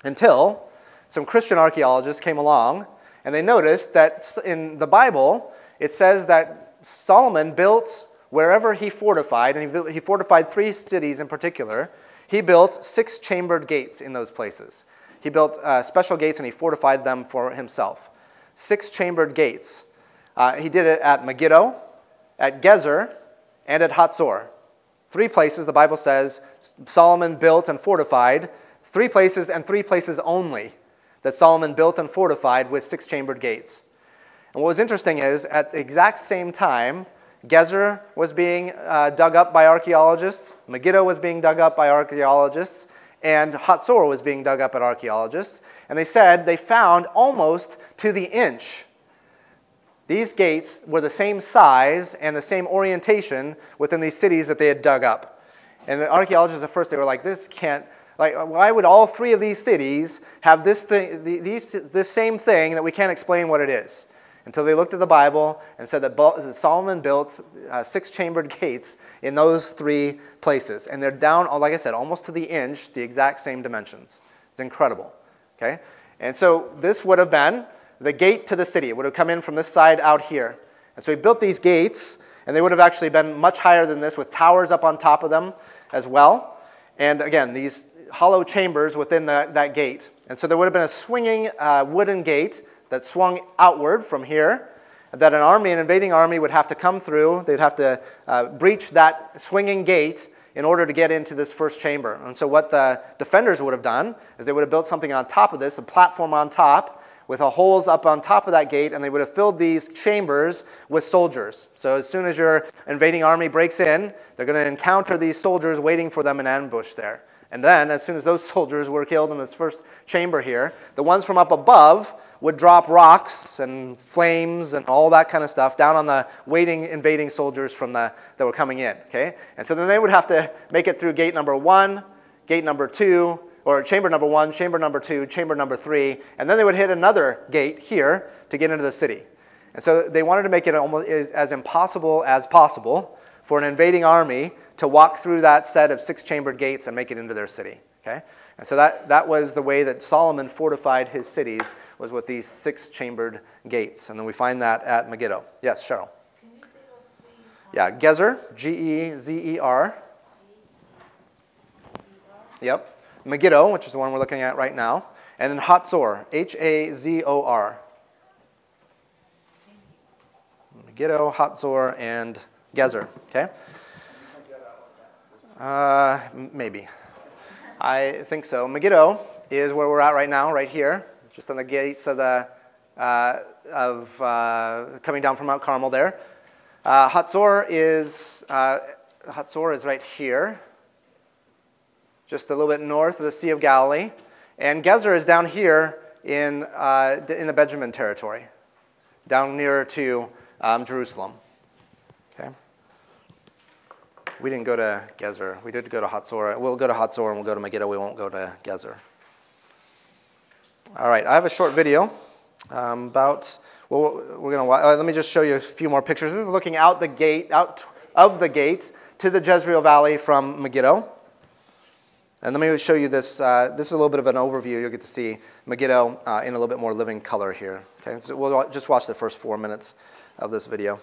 Speaker 1: until some Christian archaeologists came along, and they noticed that in the Bible, it says that Solomon built wherever he fortified, and he fortified 3 cities in particular. He built 6-chambered gates in those places. He built special gates, and he fortified them for himself. 6-chambered gates. He did it at Megiddo, at Gezer, and at Hatzor. 3 places, the Bible says, Solomon built and fortified. 3 places and 3 places only that Solomon built and fortified with 6-chambered gates. And what was interesting is, at the exact same time, Gezer was being dug up by archaeologists, Megiddo was being dug up by archaeologists, and Hatzor was being dug up at archaeologists. And they said they found almost to the inch. These gates were the same size and the same orientation within these cities that they had dug up. And the archaeologists at first, they were like, this can't, like, why would all three of these cities have this same thing that we can't explain what it is? Until they looked at the Bible and said that Solomon built 6-chambered gates in those 3 places. And they're down, like I said, almost to the inch, the exact same dimensions. It's incredible. Okay? And so this would have been the gate to the city. It would have come in from this side out here. And so he built these gates, and they would have actually been much higher than this with towers up on top of them as well. And again, these hollow chambers within that gate. And so there would have been a swinging wooden gate that swung outward from here, that an invading army would have to come through. They'd have to breach that swinging gate in order to get into this first chamber. And so what the defenders would have done is they would have built something on top of this, a platform on top, with holes up on top of that gate, and they would have filled these chambers with soldiers. So as soon as your invading army breaks in, they're going to encounter these soldiers waiting for them in ambush there. And then, as soon as those soldiers were killed in this first chamber here, the ones from up above would drop rocks and flames and all that kind of stuff down on the invading soldiers that were coming in. Okay? And so then they would have to make it through gate number 1, gate number 2, or chamber number 1, chamber number 2, chamber number 3, and then they would hit another gate here to get into the city. And so they wanted to make it almost as impossible as possible for an invading army to walk through that set of 6-chambered gates and make it into their city. Okay? And so that was the way that Solomon fortified his cities, was with these 6-chambered gates. And then we find that at Megiddo. Yes, Cheryl?
Speaker 2: Can you say those 3?
Speaker 1: Yeah, Gezer, G-E-Z-E-R. Yep. Megiddo, which is the one we're looking at right now. And then Hatzor, H-A-Z-O-R. Megiddo, Hatzor, and Gezer. Okay? Maybe. I think so. Megiddo is where we're at right now, right here, just on the gates of coming down from Mount Carmel there. Hatzor is right here, just a little bit north of the Sea of Galilee, and Gezer is down here in the Benjamin territory, down nearer to Jerusalem. Okay. We didn't go to Gezer. We did go to Hatzor. We'll go to Hatzor and we'll go to Megiddo. We won't go to Gezer. All right, I have a short video about. Well, we're going to. Let me just show you a few more pictures. This is looking out of the gate to the Jezreel Valley from Megiddo. And let me show you this. This is a little bit of an overview. You'll get to see Megiddo in a little bit more living color here. Okay, so we'll just watch the first 4 minutes of this video.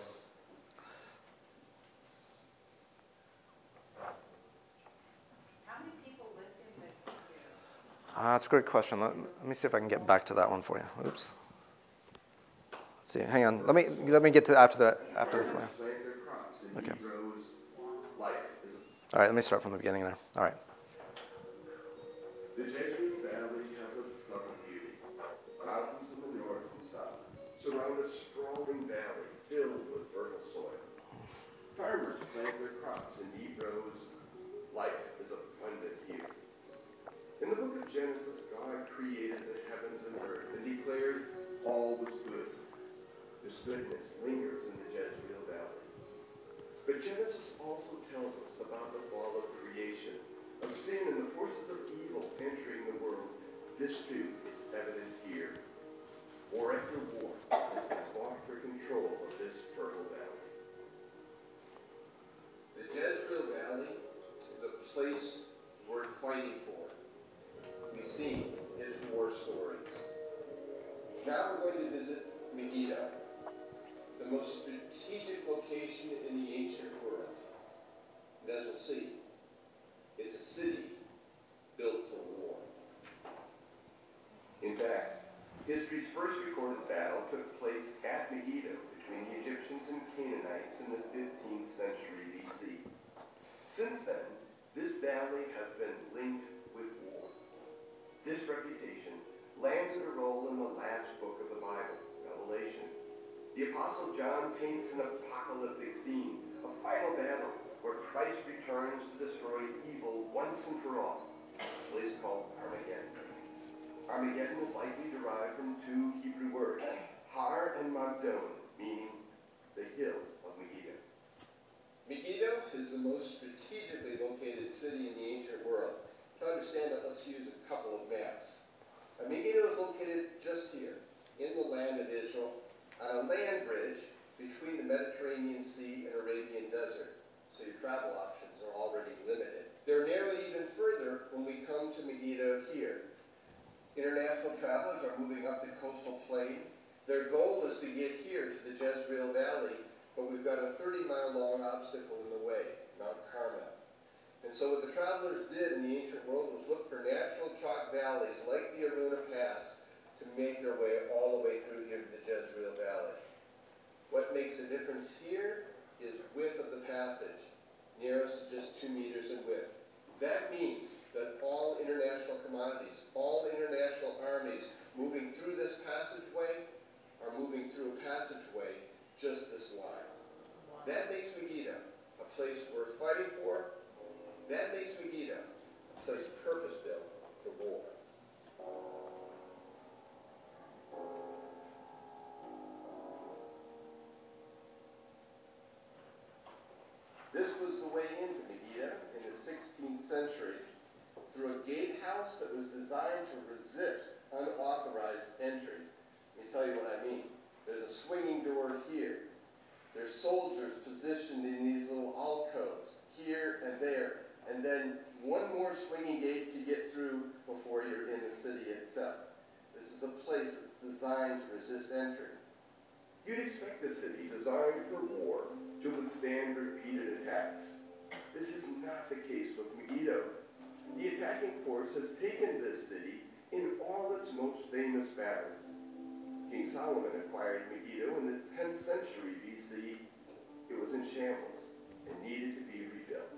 Speaker 1: That's a great question. Let me see if I can get back to that one for you. Oops. Let's see. Hang on. Let me get to after this one. Okay. All right. Let me start from the beginning there. All right.
Speaker 3: The Jezreel Valley has a subtle beauty. Mountains in the north and south surround a sprawling valley filled with fertile soil. Farmers plant their crops in neat rows. Life is abundant here. In the book of Genesis, God created the heavens and earth and declared all was good. This goodness lingers in the Jezreel Valley. But Genesis also tells us about the fall of creation, of sin and the forces of evil entering the world. This too is evident here. War after war has been fought for control of this fertile valley. The Jezreel Valley is a place worth fighting for. We've seen his war stories. Now we're going to visit Megiddo, the most strategic location in the ancient world. And as we'll see, it's a city built for war. In fact, history's first recorded battle took place at Megiddo between the Egyptians and Canaanites in the 15th century BC. Since then, this valley has been linked with war. This reputation lands it a role in the last book of the Bible, Revelation. The Apostle John paints an apocalyptic scene, a final battle where Christ returns to destroy evil once and for all. a place called Armageddon. Armageddon is likely derived from two Hebrew words, Har and Magdon, meaning the hill of Megiddo.
Speaker 4: Megiddo is the most strategically located city in the ancient world. To understand that, let's use a couple of maps. Megiddo is located just here, in the land of Israel, on a land bridge between the Mediterranean Sea and Arabian Desert. So your travel options are already limited. They're narrowed even further when we come to Megiddo here. International travelers are moving up the coastal plain. Their goal is to get here to the Jezreel Valley, but we've got a 30-mile-long obstacle in the way, Mount Carmel. And so what the travelers did in the ancient world was look for natural chalk valleys like the Aruna Pass to make their way all the way through here to the Jezreel Valley. What makes a difference here is width of the passage, narrows to just 2 meters in width. That means that all international commodities, all international armies moving through this passageway are moving through a passageway just this wide. That makes Megiddo a place worth fighting for. That makes Megiddo a place purpose-built for war. This was the way into Megiddo in the 16th century through a gatehouse that was designed to resist unauthorized entry. Let me tell you what I mean. There's a swinging door here. There's soldiers positioned in these little alcoves here and there, and then one more swinging gate to get through before you're in the city itself. This is a place that's designed to resist entry.
Speaker 3: You'd expect a city designed for war to withstand repeated attacks. This is not the case with Megiddo. The attacking force has taken this city in all its most famous battles. King Solomon acquired Megiddo in the 10th century BC. It was in shambles and needed to be rebuilt.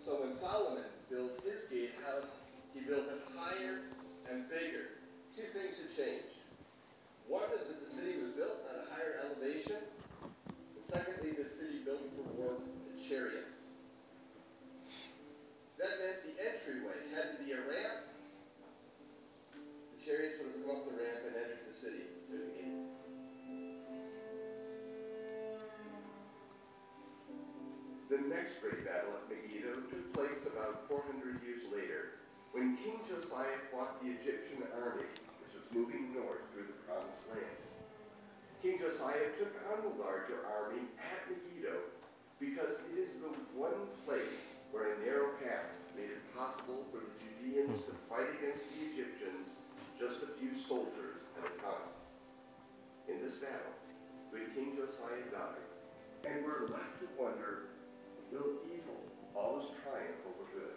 Speaker 4: So when Solomon built his gatehouse, he built it higher and bigger. Two things had changed. One is that the city was built at a higher elevation. And secondly, the city built for war with chariots. That meant the entryway had to be a ramp. The chariots would have come up the ramp and entered the city through the gate.
Speaker 3: The next great battle at Megiddo took place about 400 years later when King Josiah fought the Egyptian army, which was moving north through the Promised Land. King Josiah took on the larger army at Megiddo because it is the one place where a narrow pass made it possible for the Judeans to fight against the Egyptians, just a few soldiers at a time. In this battle, good King Josiah died, and we're left to wonder, will evil always triumph over good?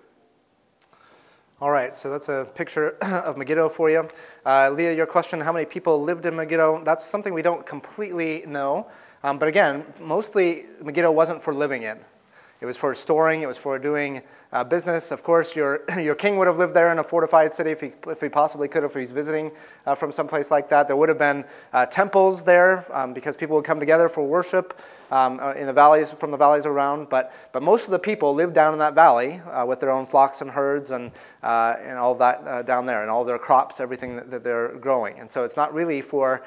Speaker 1: All right, so that's a picture of Megiddo for you. Leah, your question, how many people lived in Megiddo? That's something we don't completely know. But again, mostly Megiddo wasn't for living in. It was for storing, it was for doing business. Of course, your king would have lived there in a fortified city if he possibly could, if he's visiting from someplace like that. There would have been temples there because people would come together for worship in the valleys, from the valleys around. But most of the people lived down in that valley with their own flocks and herds and all that down there, and all their crops, everything that they're growing. And so it's not really for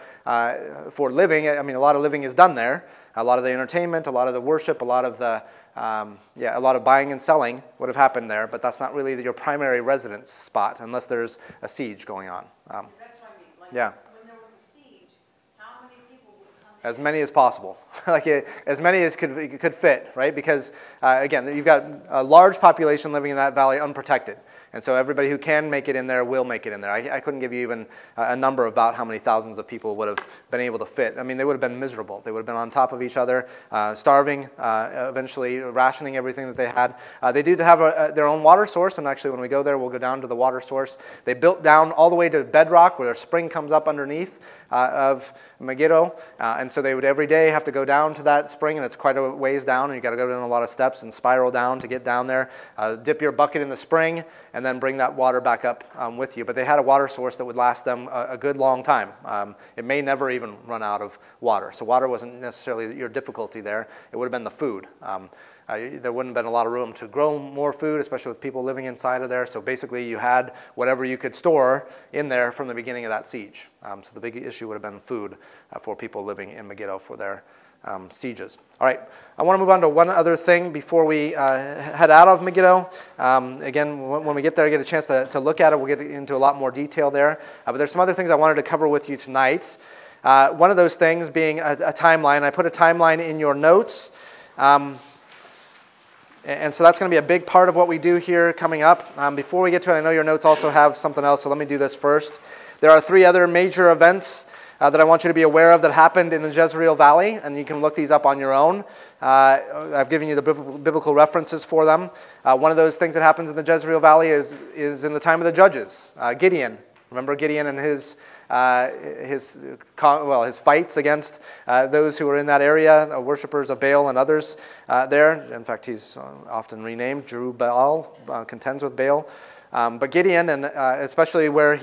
Speaker 1: living. I mean, a lot of living is done there. A lot of the entertainment, a lot of the worship, a lot of the a lot of buying and selling would have happened there, but that's not really your primary residence spot unless there's a siege going on.
Speaker 2: That's what I mean. Like,
Speaker 1: Yeah.
Speaker 2: when there was a siege, how many people would come in?
Speaker 1: As many as possible, as many as could fit, right? Because again, you've got a large population living in that valley unprotected, and so everybody who can make it in there will make it in there. I couldn't give you even a number about how many thousands of people would have been able to fit. I mean, they would have been miserable. They would have been on top of each other, starving, eventually rationing everything that they had. They did have their own water source, and actually when we go there, we'll go down to the water source. They built down all the way to bedrock where their spring comes up underneath of Megiddo, and so they would every day have to go down to that spring, and it's quite a ways down, and you got to go down a lot of steps and spiral down to get down there. Dip your bucket in the spring, and then bring that water back up with you. But they had a water source that would last them a good long time. It may never even run out of water. So water wasn't necessarily your difficulty there. It would have been the food. There wouldn't have been a lot of room to grow more food, especially with people living inside of there. So basically you had whatever you could store in there from the beginning of that siege. So the big issue would have been food for people living in Megiddo for their sieges. All right, I want to move on to one other thing before we head out of Megiddo. Again, when we get there, get a chance to look at it. We'll get into a lot more detail there. But there's some other things I wanted to cover with you tonight. One of those things being a timeline. I put a timeline in your notes. And so that's going to be a big part of what we do here coming up. Before we get to it, I know your notes also have something else, so let me do this first. There are 3 other major events that I want you to be aware of that happened in the Jezreel Valley, and you can look these up on your own. I've given you the biblical references for them. One of those things that happens in the Jezreel Valley is in the time of the judges. Gideon. Remember Gideon and his fights against those who were in that area, worshippers of Baal and others there. In fact, he's often renamed Jerubbaal, contends with Baal. But Gideon, and especially where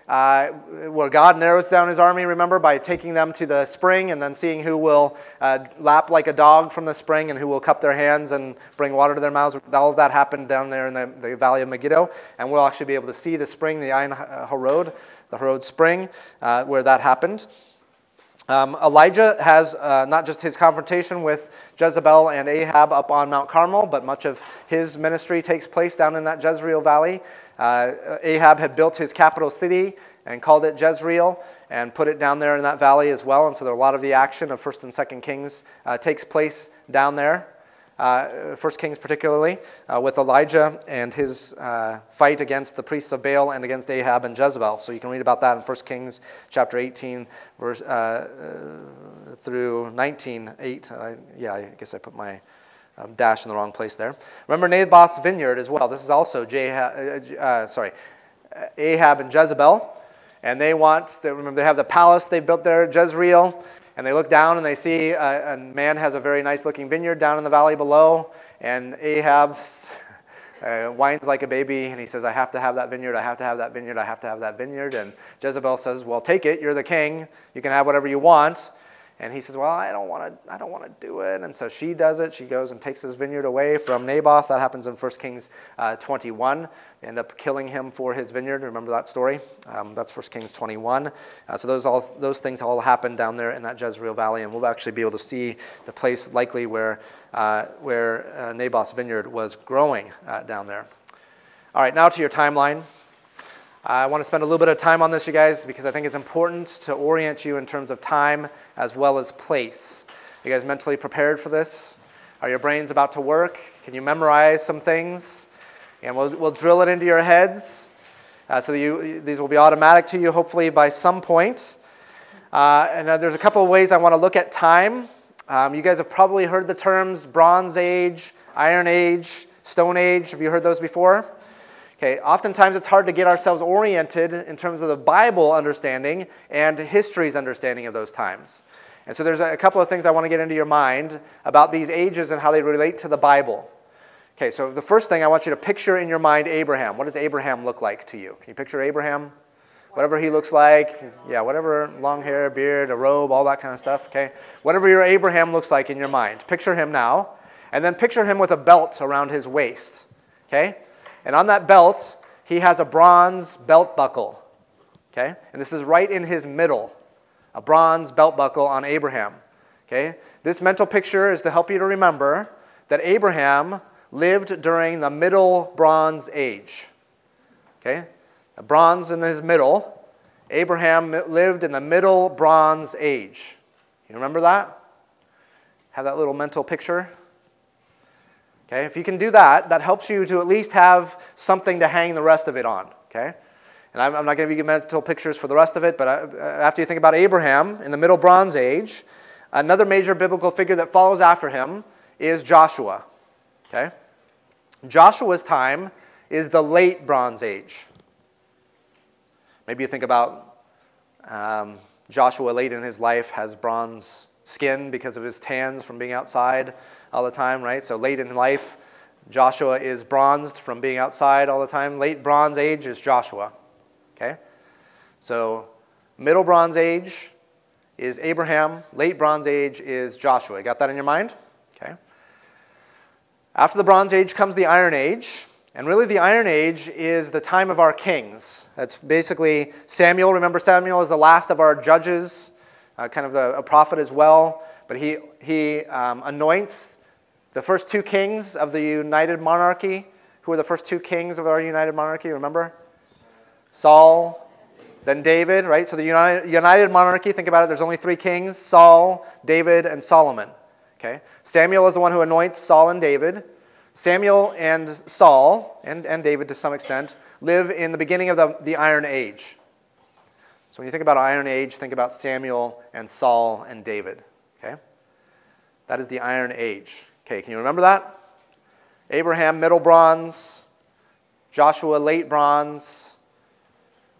Speaker 1: God narrows down his army, remember, by taking them to the spring and then seeing who will lap like a dog from the spring and who will cup their hands and bring water to their mouths. All of that happened down there in the valley of Megiddo, and we'll actually be able to see the spring, the Ein Harod, the Harod spring, where that happened. Elijah has not just his confrontation with Jezebel and Ahab up on Mount Carmel, but much of his ministry takes place down in that Jezreel Valley. Ahab had built his capital city and called it Jezreel and put it down there in that valley as well. And so a lot of the action of 1st and 2nd Kings takes place down there. 1 Kings particularly, with Elijah and his fight against the priests of Baal and against Ahab and Jezebel. So you can read about that in 1 Kings chapter 18 verse, through 19:8. I guess I put my dash in the wrong place there. Remember Naboth's vineyard as well. This is also Ahab and Jezebel. And remember they have the palace they built there, Jezreel. And they look down and they see a man has a very nice looking vineyard down in the valley below. And Ahab whines like a baby and he says, I have to have that vineyard, I have to have that vineyard, I have to have that vineyard. And Jezebel says, well, take it, you're the king, you can have whatever you want. And he says, well, I don't want to do it. And so she does it. She goes and takes his vineyard away from Naboth. That happens in 1 Kings 21. They end up killing him for his vineyard. Remember that story? That's 1 Kings 21. So those things all happen down there in that Jezreel Valley, and we'll actually be able to see the place likely where Naboth's vineyard was growing down there. All right, now to your timeline. I want to spend a little bit of time on this, you guys, because I think it's important to orient you in terms of time as well as place. You guys mentally prepared for this? Are your brains about to work? Can you memorize some things? And we'll drill it into your heads so that these will be automatic to you, hopefully, by some point. And there's a couple of ways I want to look at time. You guys have probably heard the terms Bronze Age, Iron Age, Stone Age. Have you heard those before? Okay, oftentimes it's hard to get ourselves oriented in terms of the Bible understanding and history's understanding of those times. And so there's a couple of things I want to get into your mind about these ages and how they relate to the Bible. Okay, so the first thing I want you to picture in your mind Abraham. What does Abraham look like to you? Can you picture Abraham? Whatever he looks like, whatever, long hair, beard, a robe, all that kind of stuff, okay? Whatever your Abraham looks like in your mind. Picture him now, and then picture him with a belt around his waist, okay? And on that belt, he has a bronze belt buckle, okay? And this is right in his middle, a bronze belt buckle on Abraham, okay? This mental picture is to help you to remember that Abraham lived during the Middle Bronze Age, okay? The bronze in his middle. Abraham lived in the Middle Bronze Age. You remember that? Have that little mental picture? Okay, if you can do that, that helps you to at least have something to hang the rest of it on, okay? And I'm not going to give you mental pictures for the rest of it, but after you think about Abraham in the Middle Bronze Age, another major biblical figure that follows after him is Joshua, okay? Joshua's time is the Late Bronze Age. Maybe you think about Joshua late in his life has bronze skin because of his tans from being outside all the time, right? So late in life, Joshua is bronzed from being outside all the time. Late Bronze Age is Joshua, okay? So Middle Bronze Age is Abraham. Late Bronze Age is Joshua. You got that in your mind? Okay. After the Bronze Age comes the Iron Age. And really the Iron Age is the time of our kings. That's basically Samuel. Remember, Samuel is the last of our judges, kind of a prophet as well. But he anoints the first two kings of the united monarchy. Who are the first two kings of our united monarchy, remember? Saul, then David, right? So the united monarchy, think about it, there's only three kings, Saul, David, and Solomon. Okay? Samuel is the one who anoints Saul and David. Samuel and Saul, and David to some extent, live in the beginning of the Iron Age. So when you think about Iron Age, think about Samuel and Saul and David. Okay? That is the Iron Age. Okay, can you remember that? Abraham, Middle Bronze. Joshua, Late Bronze.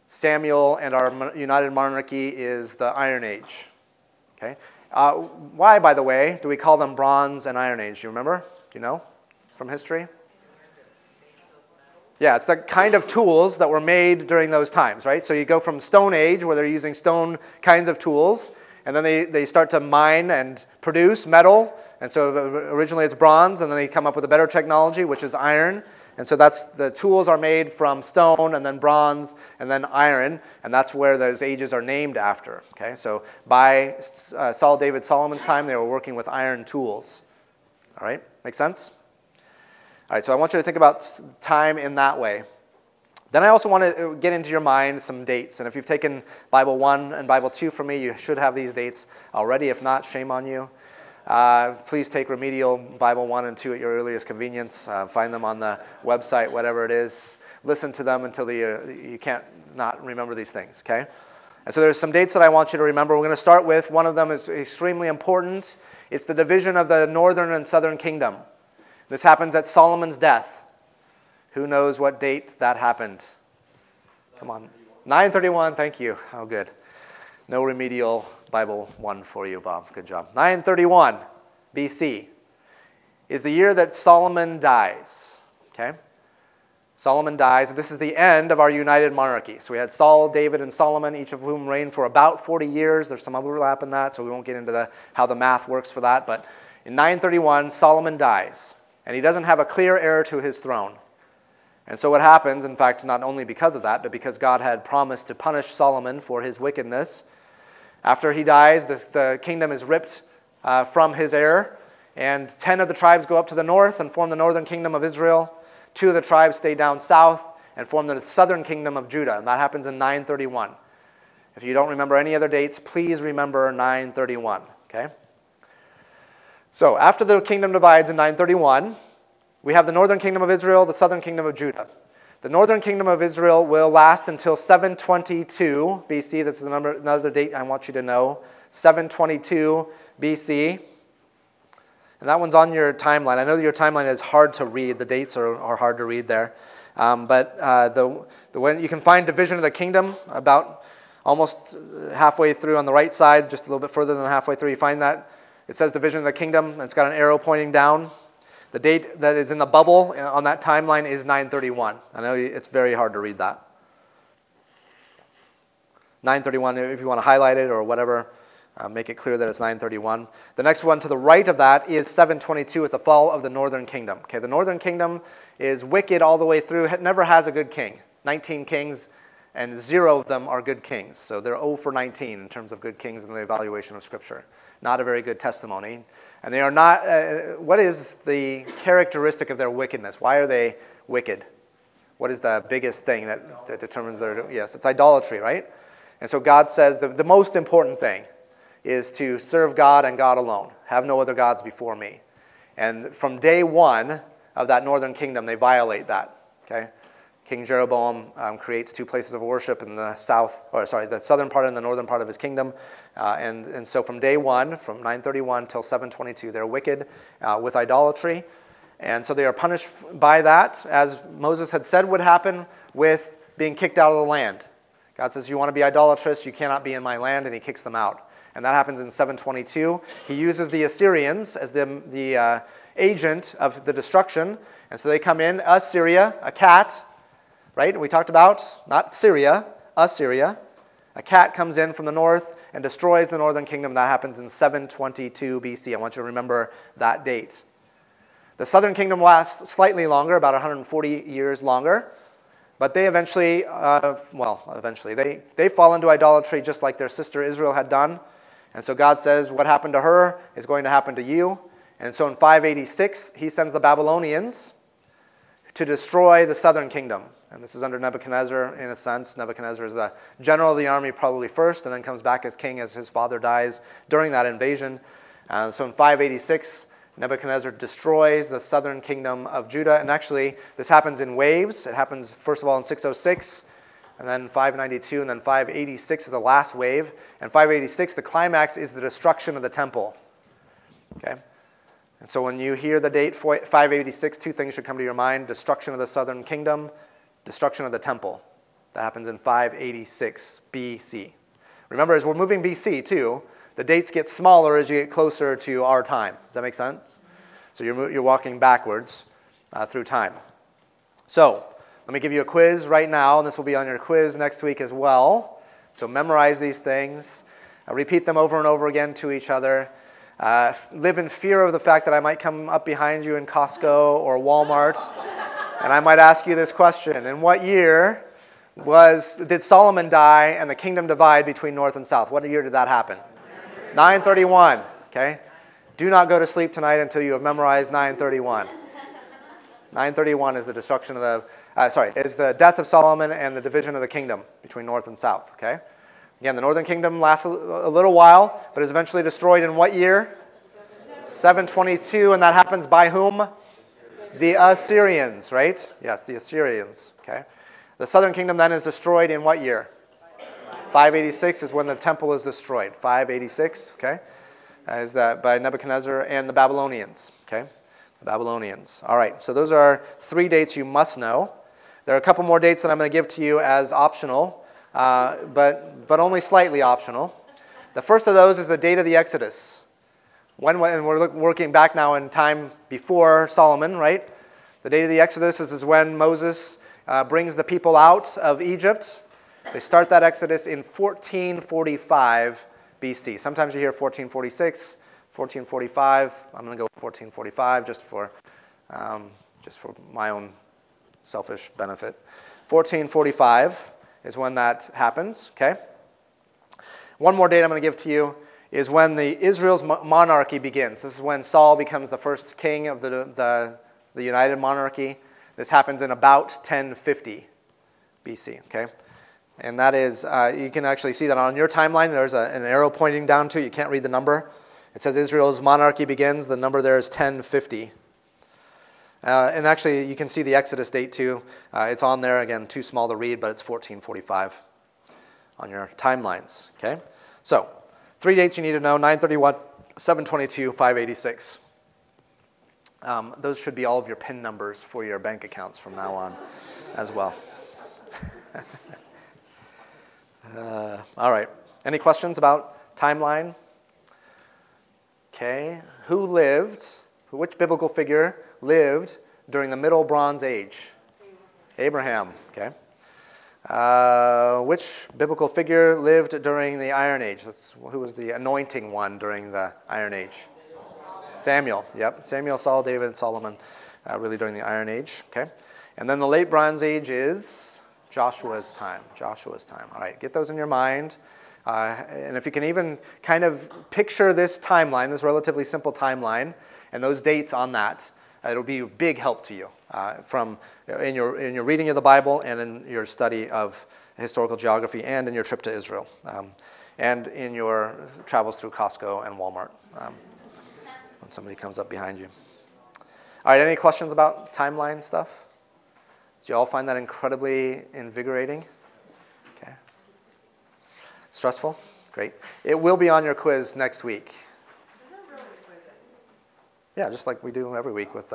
Speaker 1: Samuel and our united monarchy is the Iron Age. Okay? Why, by the way, do we call them Bronze and Iron Age? Do you remember? Do you know from history? Yeah, it's the kind of tools that were made during those times, right? So you go from Stone Age, where they're using stone kinds of tools, and then they start to mine and produce metal. And so originally it's bronze, and then they come up with a better technology, which is iron. And so the tools are made from stone, and then bronze, and then iron, and that's where those ages are named after. Okay, so by Saul, David, Solomon's time, they were working with iron tools. All right, make sense? All right, so I want you to think about time in that way. Then I also want to get into your mind some dates. And if you've taken Bible 1 and Bible 2 from me, you should have these dates already. If not, shame on you. Please take remedial Bible 1 and 2 at your earliest convenience. Find them on the website, whatever it is. Listen to them until you can't not remember these things, okay? And so there's some dates that I want you to remember. We're going to start with, one of them is extremely important. It's the division of the northern and southern kingdom. This happens at Solomon's death. Who knows what date that happened? Come on. 931, thank you. Oh, good. No remedial Bible 1 for you, Bob. Good job. 931 BC is the year that Solomon dies. Okay? Solomon dies, and this is the end of our united monarchy. So we had Saul, David, and Solomon, each of whom reigned for about 40 years. There's some overlap in that, so we won't get into how the math works for that. But in 931, Solomon dies, and he doesn't have a clear heir to his throne. And so what happens, in fact, not only because of that, but because God had promised to punish Solomon for his wickedness, after he dies, the kingdom is ripped from his heir, and 10 of the tribes go up to the north and form the northern kingdom of Israel. 2 of the tribes stay down south and form the southern kingdom of Judah, and that happens in 931. If you don't remember any other dates, please remember 931, okay? So after the kingdom divides in 931, we have the northern kingdom of Israel, the southern kingdom of Judah. The northern kingdom of Israel will last until 722 BC. This is another date I want you to know. 722 BC. And that one's on your timeline. I know that your timeline is hard to read. The dates are hard to read there. But when you can find division of the kingdom about almost halfway through on the right side, just a little bit further than halfway through, you find that. It says division of the kingdom, and it's got an arrow pointing down. The date that is in the bubble on that timeline is 931. I know it's very hard to read that. 931, if you want to highlight it or whatever, make it clear that it's 931. The next one to the right of that is 722 with the fall of the northern kingdom. Okay, the northern kingdom is wicked all the way through. It never has a good king. 19 kings, and 0 of them are good kings. So they're 0 for 19 in terms of good kings in the evaluation of Scripture. Not a very good testimony. And they are not, what is the characteristic of their wickedness? Why are they wicked? What is the biggest thing that determines their, yes, it's idolatry, right? And so God says the most important thing is to serve God and God alone. Have no other gods before me. And from day one of that northern kingdom, they violate that, okay? King Jeroboam creates 2 places of worship in the the southern part and the northern part of his kingdom. And so from day one, from 931 till 722, they're wicked with idolatry. And so they are punished by that, as Moses had said would happen with being kicked out of the land. God says, you want to be idolatrous, you cannot be in my land, and he kicks them out. And that happens in 722. He uses the Assyrians as the agent of the destruction. And so they come in, Assyria, a cat, right? And we talked about, not Syria, Assyria. A cat comes in from the north and destroys the northern kingdom. That happens in 722 BC. I want you to remember that date. The southern kingdom lasts slightly longer, about 140 years longer. But they eventually, they fall into idolatry just like their sister Israel had done. And so God says, what happened to her is going to happen to you. And so in 586, he sends the Babylonians to destroy the southern kingdom. And this is under Nebuchadnezzar, in a sense. Nebuchadnezzar is the general of the army probably first, and then comes back as king as his father dies during that invasion. So in 586, Nebuchadnezzar destroys the southern kingdom of Judah. And actually, this happens in waves. It happens, first of all, in 606, and then 592, and then 586 is the last wave. And 586, the climax is the destruction of the temple. Okay? And so when you hear the date 586, two things should come to your mind. Destruction of the southern kingdom, destruction of the temple. That happens in 586 BC. Remember, as we're moving BC too, the dates get smaller as you get closer to our time. Does that make sense? So you're walking backwards through time. So let me give you a quiz right now, and this will be on your quiz next week as well. So memorize these things. Repeat them over and over again to each other. Live in fear of the fact that I might come up behind you in Costco or Walmart, and I might ask you this question. In what year did Solomon die and the kingdom divide between north and south? What year did that happen? 931. Okay? Do not go to sleep tonight until you have memorized 931. 931 is the destruction of is the death of Solomon and the division of the kingdom between north and south. Okay? Again, the northern kingdom lasts a little while, but is eventually destroyed in what year? 722, and that happens by whom? The Assyrians, right? Yes, the Assyrians. Okay. The southern kingdom then is destroyed in what year? 586 is when the temple is destroyed. 586, okay, is that by Nebuchadnezzar and the Babylonians. Okay, the Babylonians. All right, so those are 3 dates you must know. There are a couple more dates that I'm going to give to you as optional, but only slightly optional. The first of those is the date of the Exodus. And we're working back now in time before Solomon, right? The date of the Exodus is when Moses brings the people out of Egypt. They start that Exodus in 1445 BC. Sometimes you hear 1446, 1445. I'm going to go with 1445 just for my own selfish benefit. 1445 is when that happens. Okay. One more date I'm going to give to you is when Israel's monarchy begins. This is when Saul becomes the first king of the united monarchy. This happens in about 1050 BC. Okay. And that is, you can actually see that on your timeline. There's an arrow pointing down to it. You can't read the number. It says Israel's monarchy begins. The number there is 1050. And actually, you can see the Exodus date too. It's on there. Again, too small to read, but it's 1445 on your timelines. Okay? So, 3 dates you need to know: 931, 722, 586. Those should be all of your PIN numbers for your bank accounts from now on as well. All right. Any questions about timeline? Okay. Which biblical figure lived during the Middle Bronze Age? Abraham. Okay. Which biblical figure lived during the Iron Age? Who was the anointing one during the Iron Age? Samuel. Yep. Samuel, Saul, David, Solomon, really during the Iron Age. Okay. And then the Late Bronze Age is Joshua's time. Joshua's time. All right, get those in your mind. And if you can even kind of picture this timeline, this relatively simple timeline, and those dates on that, it'll be a big help to you in your reading of the Bible and in your study of historical geography and in your trip to Israel and in your travels through Costco and Walmart when somebody comes up behind you. All right, any questions about timeline stuff? Do you all find that incredibly invigorating? Okay. Stressful? Great. It will be on your quiz next week.
Speaker 2: Is there really a quiz?
Speaker 1: Yeah, just like we do every week with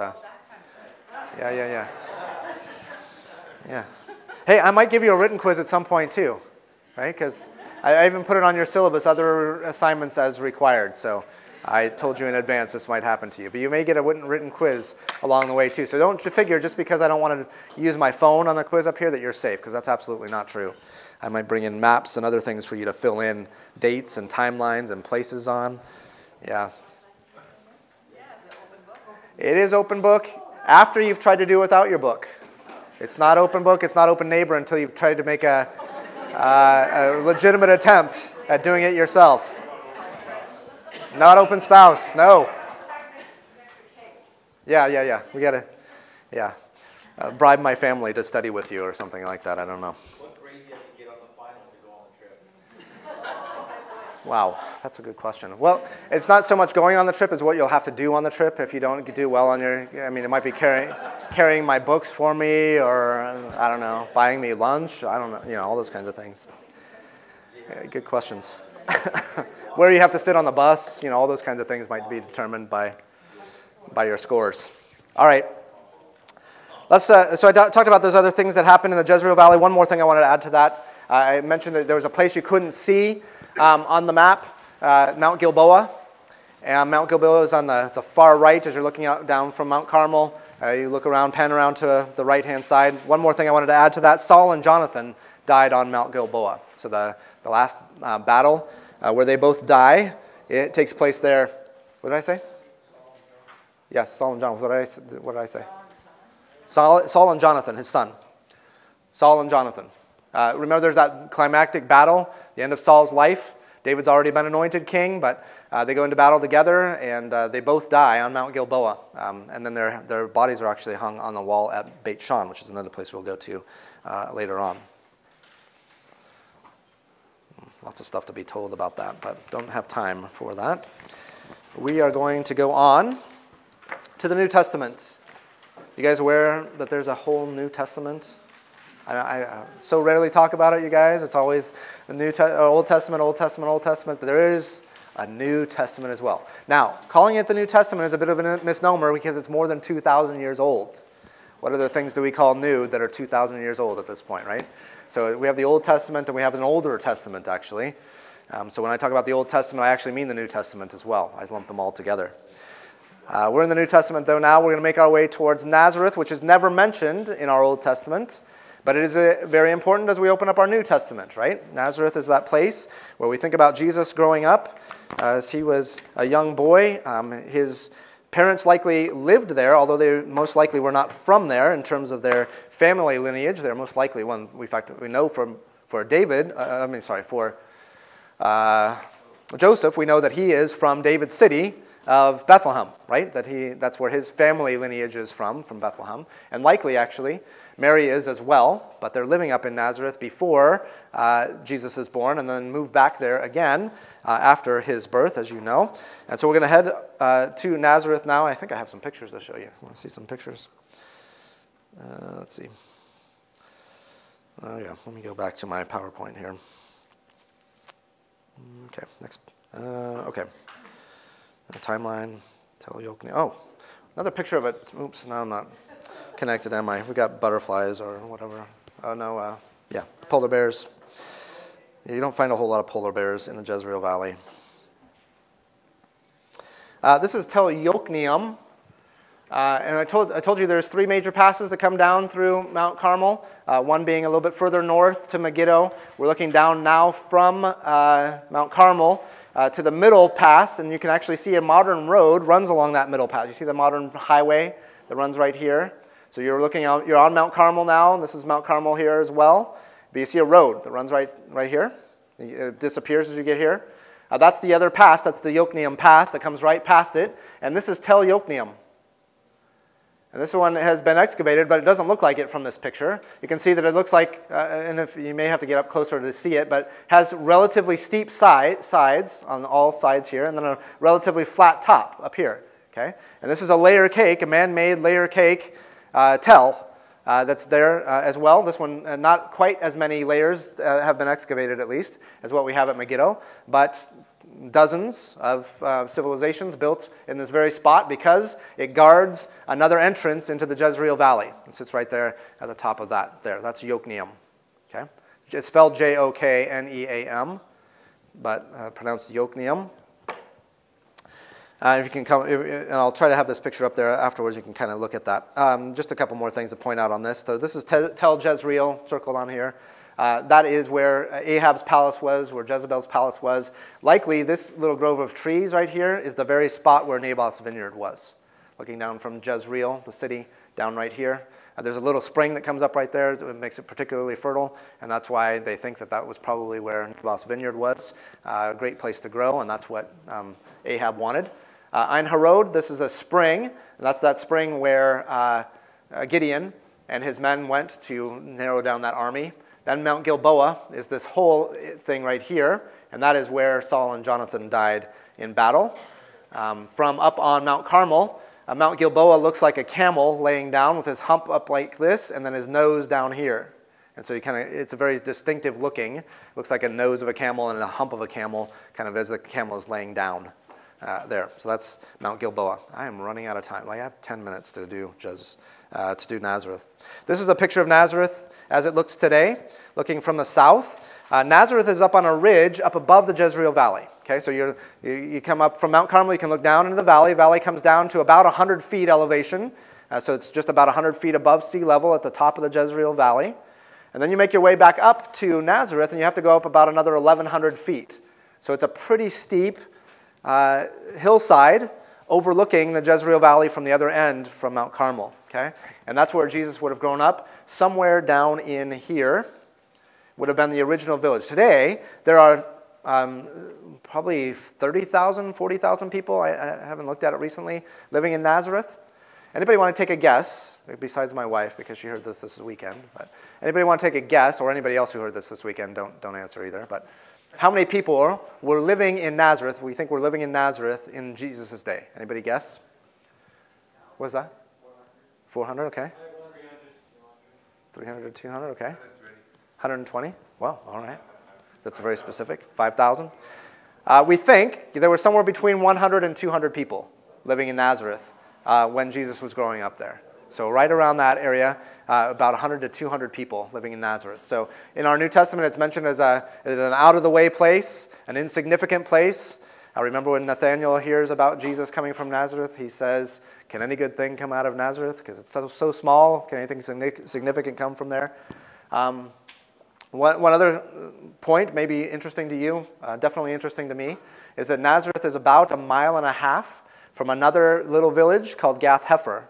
Speaker 1: Yeah. Hey, I might give you a written quiz at some point too, right? Because I even put it on your syllabus, other assignments as required. So I told you in advance this might happen to you. But you may get a written quiz along the way too. So don't figure just because I don't want to use my phone on the quiz up here that you're safe, because that's absolutely not true. I might bring in maps and other things for you to fill in dates and timelines and places on. Yeah. It is open book after you've tried to do without your book. It's not open book, it's not open neighbor until you've tried to make a legitimate attempt at doing it yourself. Not open spouse, no. Yeah. We gotta, bribe my family to study with you or something like that. I don't know.
Speaker 5: What grade do you have to get on the final to go on the trip?
Speaker 1: Wow, that's a good question. Well, it's not so much going on the trip as what you'll have to do on the trip if you don't do well on your, I mean, it might be carrying my books for me or, I don't know, buying me lunch. I don't know, all those kinds of things. Yeah, good questions. Where you have to sit on the bus, all those kinds of things might be determined by your scores. All right. So I talked about those other things that happened in the Jezreel Valley. One more thing I wanted to add to that. I mentioned that there was a place you couldn't see on the map, Mount Gilboa. And Mount Gilboa is on the far right as you're looking out down from Mount Carmel. You look around, pan around to the right-hand side. One more thing I wanted to add to that. Saul and Jonathan died on Mount Gilboa. So the last battle where they both die, it takes place there. What did I say? Yes, Saul and Jonathan. What did I say? Saul and Jonathan, his son. Saul and Jonathan. Remember there's that climactic battle, the end of Saul's life. David's already been anointed king, but they go into battle together, and they both die on Mount Gilboa. And then their bodies are actually hung on the wall at Beit Shan, which is another place we'll go to later on. Lots of stuff to be told about that, but don't have time for that. We are going to go on to the New Testament. You guys aware that there's a whole New Testament? I so rarely talk about it, you guys. It's always the Old Testament, Old Testament, Old Testament. But there is a New Testament as well. Now, calling it the New Testament is a bit of a misnomer because it's more than 2,000 years old. What other things do we call new that are 2,000 years old at this point, right? So we have the Old Testament and we have an older Testament, actually. So when I talk about the Old Testament, I actually mean the New Testament as well. I lump them all together. We're in the New Testament, though, now. We're going to make our way towards Nazareth, which is never mentioned in our Old Testament. But it is very important as we open up our New Testament, right? Nazareth is that place where we think about Jesus growing up. As he was a young boy, his parents likely lived there, although they most likely were not from there in terms of their family lineage. They're most likely one, in fact, we know for Joseph, we know that he is from David's city of Bethlehem, right? That's where his family lineage is from Bethlehem. And likely, actually, Mary is as well, but they're living up in Nazareth before Jesus is born and then move back there again after his birth, as you know. And so we're going to head to Nazareth now. I think I have some pictures to show you. Want to see some pictures? Let's see. Oh, yeah. Let me go back to my PowerPoint here. Okay, next. Okay. Timeline. Tell Yokni. Oh, another picture of it. Oops, now I'm not connected, am I? We got butterflies or whatever. Oh, no. Yeah, polar bears. You don't find a whole lot of polar bears in the Jezreel Valley. This is Tel Yokneam. And I told you there's three major passes that come down through Mount Carmel, one being a little bit further north to Megiddo. We're looking down now from Mount Carmel to the middle pass, and you can actually see a modern road runs along that middle pass. You see the modern highway that runs right here? So you're looking out, you're on Mount Carmel now, and this is Mount Carmel here as well. But you see a road that runs right here. It disappears as you get here. That's the other pass. That's the Yokneam Pass that comes right past it. And this is Tel Yokneam. And this one has been excavated, but it doesn't look like it from this picture. You can see that it looks like, and if you may have to get up closer to see it, but has relatively steep sides on all sides here, and then a relatively flat top up here. Okay? And this is a layer cake, a man-made layer cake tell that's there as well. This one, not quite as many layers have been excavated, at least, as what we have at Megiddo, but dozens of civilizations built in this very spot because it guards another entrance into the Jezreel Valley. It sits right there at the top of that there. That's Yokneam. Okay? It's spelled Jokneam, but pronounced Yokneam. If you can come, and I'll try to have this picture up there afterwards. You can kind of look at that. Just a couple more things to point out on this. So this is Tel Jezreel, circled on here. That is where Ahab's palace was, where Jezebel's palace was. Likely, this little grove of trees right here is the very spot where Naboth's vineyard was. looking down from Jezreel, the city, down right here. There's a little spring that comes up right there. It makes it particularly fertile, and that's why they think that that was probably where Naboth's vineyard was. A great place to grow, and that's what Ahab wanted. Ein Harod, this is a spring, and that's that spring where Gideon and his men went to narrow down that army. Then Mount Gilboa is this whole thing right here, and that is where Saul and Jonathan died in battle. From up on Mount Carmel, Mount Gilboa looks like a camel laying down with his hump up like this, and then his nose down here. And so it's a very distinctive looking. Looks like a nose of a camel and a hump of a camel, kind of as the camel is laying down there. So that's Mount Gilboa. I am running out of time. I have 10 minutes to do Nazareth. This is a picture of Nazareth as it looks today, looking from the south. Nazareth is up on a ridge up above the Jezreel Valley. Okay, so you come up from Mount Carmel, you can look down into the valley. Valley comes down to about 100 feet elevation. So it's just about 100 feet above sea level at the top of the Jezreel Valley. And then you make your way back up to Nazareth, and you have to go up about another 1,100 feet. So it's a pretty steep hillside overlooking the Jezreel Valley from the other end from Mount Carmel. Okay, and that's where Jesus would have grown up. Somewhere down in here would have been the original village. Today, there are probably 30,000, 40,000 people, I haven't looked at it recently, living in Nazareth. Anybody want to take a guess, besides my wife, because she heard this weekend, but anybody want to take a guess, or anybody else who heard this weekend, don't answer either, but how many people were living in Nazareth, we think were living in Nazareth in Jesus' day? Anybody guess? What was that? 400, okay. 300 to 200, okay. 120, well, all right. That's very specific. 5,000. We think there were somewhere between 100 and 200 people living in Nazareth when Jesus was growing up there. So right around that area, about 100 to 200 people living in Nazareth. So in our New Testament, it's mentioned as an out-of-the-way place, an insignificant place. I remember when Nathanael hears about Jesus coming from Nazareth, he says, "Can any good thing come out of Nazareth? Because it's so small. Can anything significant come from there?" One other point, maybe interesting to you, definitely interesting to me, is that Nazareth is about 1.5 miles from another little village called Gath Hepher.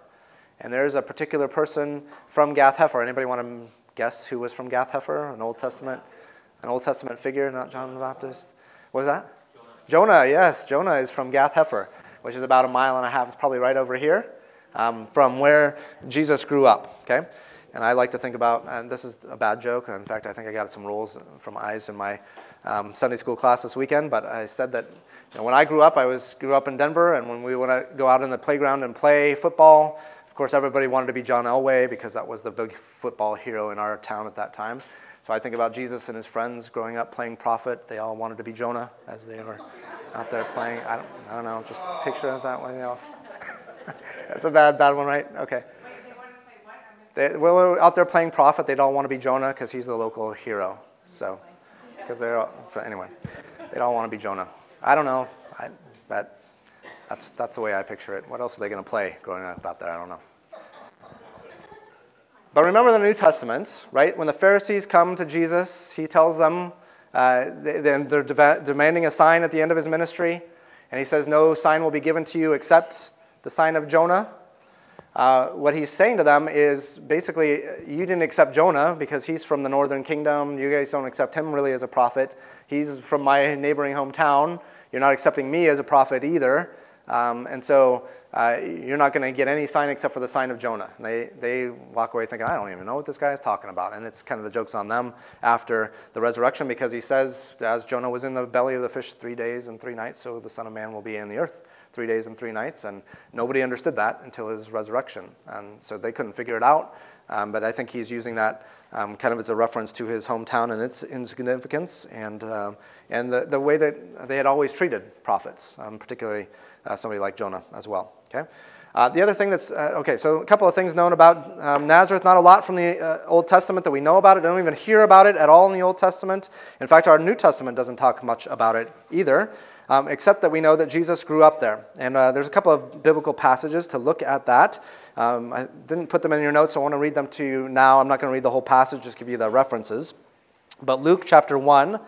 Speaker 1: And there's a particular person from Gath Hepher. Anybody want to guess who was from Gath Hepher? An Old Testament figure, not John the Baptist. What was that? Jonah, yes. Jonah is from Gath Hepher, which is about 1.5 miles. It's probably right over here from where Jesus grew up. Okay. And I like to think about, and this is a bad joke, in fact, I think I got some rules from eyes in my Sunday school class this weekend, but I said that when I grew up, grew up in Denver, and when we would go out in the playground and play football, of course, everybody wanted to be John Elway because that was the big football hero in our town at that time. So I think about Jesus and his friends growing up playing prophet. They all wanted to be Jonah as they were out there playing. I don't know, just picture it that way. That's a bad one, right? Okay. They were out there playing prophet. They'd all want to be Jonah because he's the local hero. So, because anyway, they'd all want to be Jonah. I don't know. But that's the way I picture it. What else are they going to play growing up out there? I don't know. But remember the New Testament, right? When the Pharisees come to Jesus, he tells them they're demanding a sign at the end of his ministry, and he says, "No sign will be given to you except the sign of Jonah." What he's saying to them is basically, you didn't accept Jonah because he's from the northern kingdom. You guys don't accept him really as a prophet. He's from my neighboring hometown. You're not accepting me as a prophet either. And so you're not going to get any sign except for the sign of Jonah. And they walk away thinking, I don't even know what this guy is talking about. And it's kind of the joke's on them after the resurrection, because he says, as Jonah was in the belly of the fish 3 days and 3 nights, so the Son of Man will be in the earth 3 days and 3 nights. And nobody understood that until his resurrection. And so they couldn't figure it out. But I think he's using that kind of as a reference to his hometown and its insignificance, and the way that they had always treated prophets, particularly somebody like Jonah as well. Okay. The other thing that's, so a couple of things known about Nazareth. Not a lot from the Old Testament that we know about it. Don't even hear about it at all in the Old Testament. In fact, our New Testament doesn't talk much about it either, except that we know that Jesus grew up there. And there's a couple of biblical passages to look at that. I didn't put them in your notes, so I want to read them to you now. I'm not going to read the whole passage, just give you the references. But Luke chapter 1,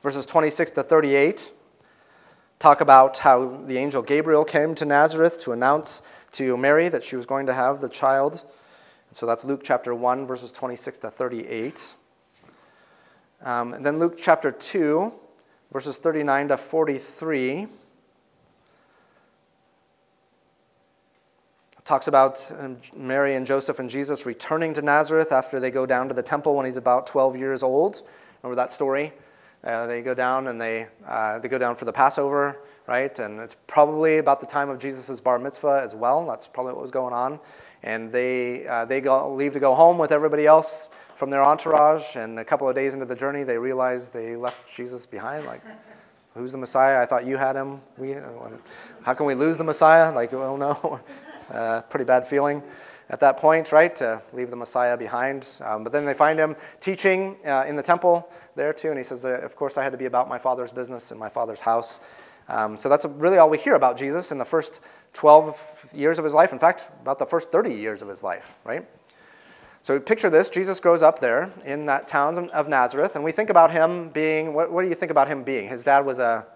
Speaker 1: verses 26 to 38. talk about how the angel Gabriel came to Nazareth to announce to Mary that she was going to have the child. And so that's Luke chapter 1, verses 26 to 38. And then Luke chapter 2, verses 39 to 43. Talks about Mary and Joseph and Jesus returning to Nazareth after they go down to the temple when he's about 12 years old. Remember that story? They go down and they go down for the Passover, right? And it's probably about the time of Jesus' bar mitzvah as well. That's probably what was going on. And they leave to go home with everybody else from their entourage. And a couple of days into the journey, they realize they left Jesus behind. Like, who's the Messiah? I thought you had him. How can we lose the Messiah? Like, well, no. Pretty bad feeling at that point, right, to leave the Messiah behind. But then they find him teaching in the temple there too, and he says, of course I had to be about my Father's business in my Father's house. So that's really all we hear about Jesus in the first 12 years of his life. In fact, about the first 30 years of his life, right? So picture this. Jesus grows up there in that town of Nazareth, and we think about him being, what do you think about him being? His dad was a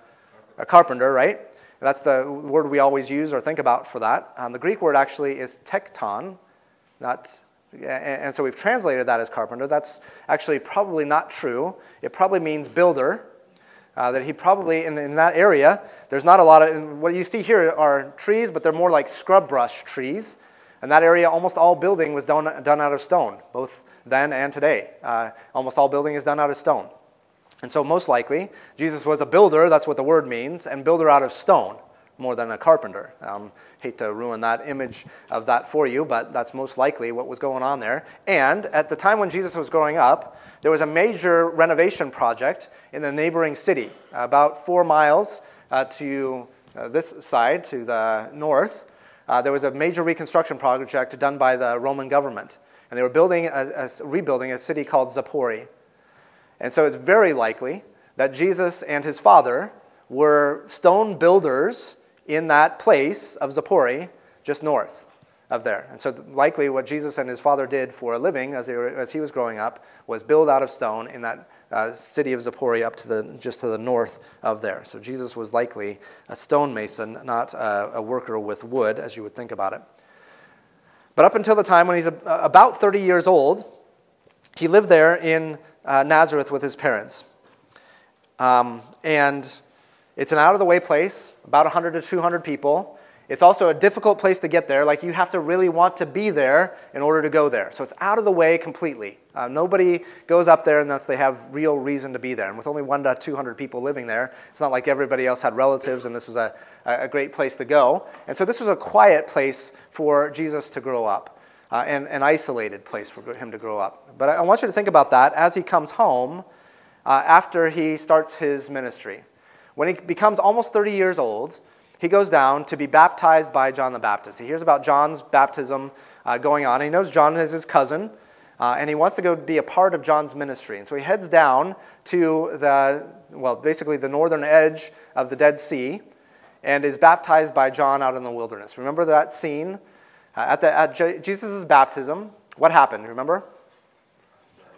Speaker 1: carpenter, right? That's the word we always use or think about for that. The Greek word actually is tekton, and so we've translated that as carpenter. That's actually probably not true. It probably means builder. That he probably, in that area, there's not a lot of, what you see here are trees, but they're more like scrub brush trees. In that area, almost all building was done out of stone, both then and today. Almost all building is done out of stone. And so most likely, Jesus was a builder, that's what the word means, and builder out of stone, more than a carpenter. Hate to ruin that image of that for you, but that's most likely what was going on there. And at the time when Jesus was growing up, there was a major renovation project in the neighboring city, about 4 miles to this side, to the north. There was a major reconstruction project done by the Roman government. And they were rebuilding a city called Zopori. And so it's very likely that Jesus and his father were stone builders in that place of Zopori, just north of there. And so likely what Jesus and his father did for a living as he was growing up was build out of stone in that city of Zopori up to just to the north of there. So Jesus was likely a stonemason, not a worker with wood, as you would think about it. But up until the time when he's about 30 years old, he lived there in Nazareth with his parents. And it's an out-of-the-way place, about 100 to 200 people. It's also a difficult place to get there. Like, you have to really want to be there in order to go there. So it's out of the way completely. Nobody goes up there unless they have real reason to be there. And with only 100 to 200 people living there, it's not like everybody else had relatives and this was a great place to go. And so this was a quiet place for Jesus to grow up, and an isolated place for him to grow up. But I want you to think about that as he comes home after he starts his ministry. When he becomes almost 30 years old, he goes down to be baptized by John the Baptist. He hears about John's baptism going on. He knows John is his cousin, and he wants to go be a part of John's ministry. And so he heads down to basically the northern edge of the Dead Sea, and is baptized by John out in the wilderness. Remember that scene? At Jesus' baptism, what happened? Remember?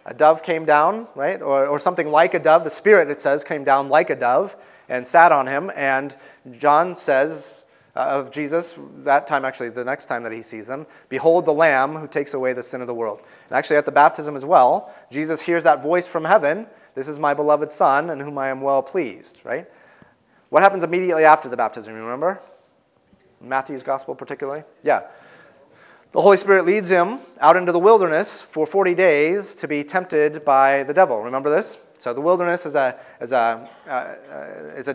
Speaker 1: A dove came down, right? Or something like a dove. The Spirit, it says, came down like a dove and sat on him. And John says of Jesus, that time actually, the next time that he sees him, "Behold the Lamb who takes away the sin of the world." And actually at the baptism as well, Jesus hears that voice from heaven, "This is my beloved Son, in whom I am well pleased," right? What happens immediately after the baptism, you remember? Matthew's Gospel particularly? Yeah. The Holy Spirit leads him out into the wilderness for 40 days to be tempted by the devil. Remember this? So the wilderness is a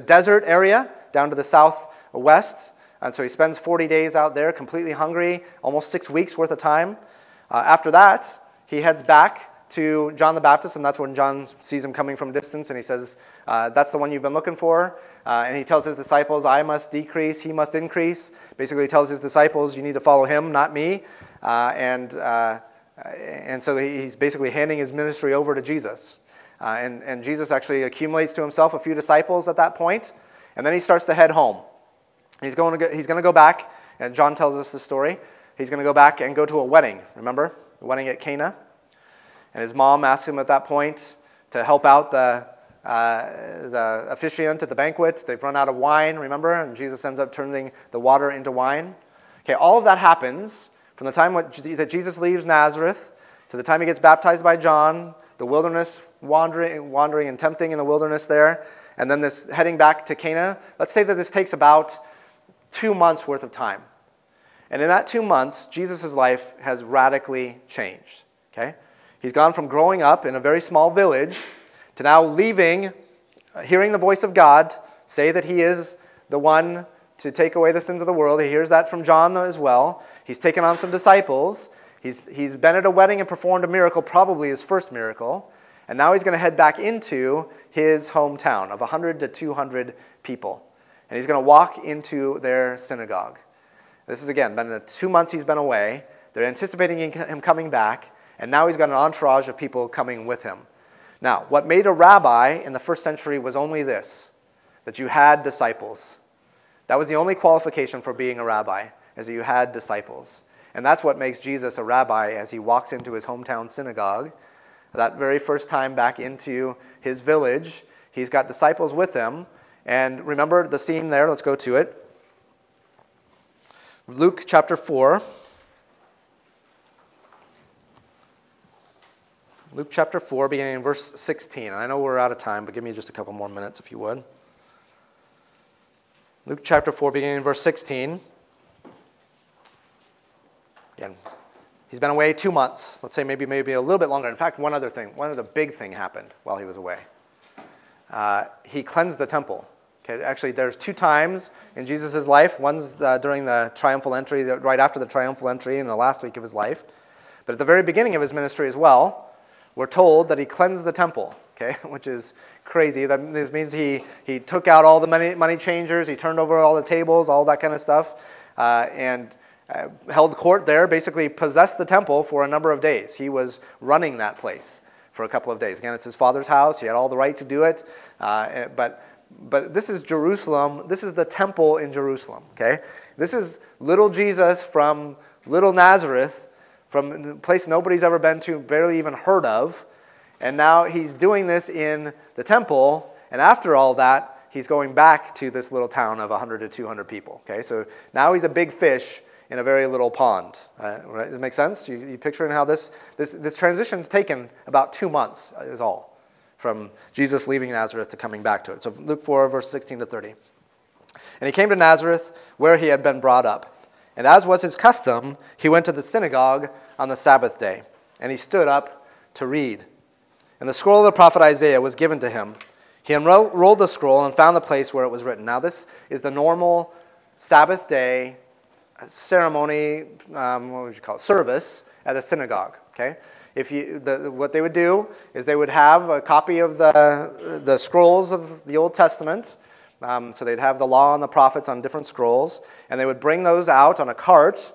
Speaker 1: desert area down to the southwest. And so he spends 40 days out there completely hungry, almost 6 weeks worth of time. After that, he heads back to John the Baptist, and that's when John sees him coming from a distance, and he says, "That's the one you've been looking for." And he tells his disciples, "I must decrease, he must increase." Basically, he tells his disciples, "You need to follow him, not me." And so he's basically handing his ministry over to Jesus. And Jesus actually accumulates to himself a few disciples at that point, and then he starts to head home. He's going to go back, and John tells us the story. He's going to go back and go to a wedding. Remember? The wedding at Cana? And his mom asks him at that point to help out the the officiant at the banquet. They've run out of wine, remember? And Jesus ends up turning the water into wine. Okay, all of that happens from the time that Jesus leaves Nazareth to the time he gets baptized by John, the wilderness, wandering and tempting in the wilderness there, and then this heading back to Cana. Let's say that this takes about 2 months worth of time. And in that 2 months, Jesus' life has radically changed. Okay? He's gone from growing up in a very small village to now leaving, hearing the voice of God, say that he is the one to take away the sins of the world. He hears that from John as well. He's taken on some disciples. He's been at a wedding and performed a miracle, probably his first miracle. And now he's going to head back into his hometown of 100 to 200 people. And he's going to walk into their synagogue. This has, again, been the 2 months he's been away. They're anticipating him coming back. And now he's got an entourage of people coming with him. Now, what made a rabbi in the first century was only this, that you had disciples. That was the only qualification for being a rabbi, is that you had disciples. And that's what makes Jesus a rabbi as he walks into his hometown synagogue. That very first time back into his village, he's got disciples with him. And remember the scene there, let's go to it. Luke chapter 4. Luke chapter 4, beginning in verse 16. And I know we're out of time, but give me just a couple more minutes if you would. Luke chapter 4, beginning in verse 16. Again, he's been away 2 months. Let's say maybe a little bit longer. In fact, one other big thing happened while he was away. He cleansed the temple. Okay, actually, there's 2 times in Jesus' life. One's during the triumphal entry, right after the triumphal entry in the last week of his life. But at the very beginning of his ministry as well, we're told that he cleansed the temple, okay, which is crazy. That means he took out all the money changers, he turned over all the tables, all that kind of stuff, and held court there, basically possessed the temple for a number of days. He was running that place for a couple of days. Again, it's his father's house. He had all the right to do it, but this is Jerusalem. This is the temple in Jerusalem, okay? This is little Jesus from little Nazareth, from a place nobody's ever been to, barely even heard of. And now he's doing this in the temple. And after all that, he's going back to this little town of 100 to 200 people. Okay, so now he's a big fish in a very little pond. Right? Does it make sense? You picturing how this transition's taken about 2 months is all, from Jesus leaving Nazareth to coming back to it. So Luke 4, verse 16 to 30. And he came to Nazareth, where he had been brought up. And as was his custom, he went to the synagogue on the Sabbath day, and he stood up to read. And the scroll of the prophet Isaiah was given to him. He unrolled the scroll and found the place where it was written. Now this is the normal Sabbath day ceremony, what would you call it, service at a synagogue. Okay, what they would do is they would have a copy of the scrolls of the Old Testament. So they'd have the law and the prophets on different scrolls, and they would bring those out on a cart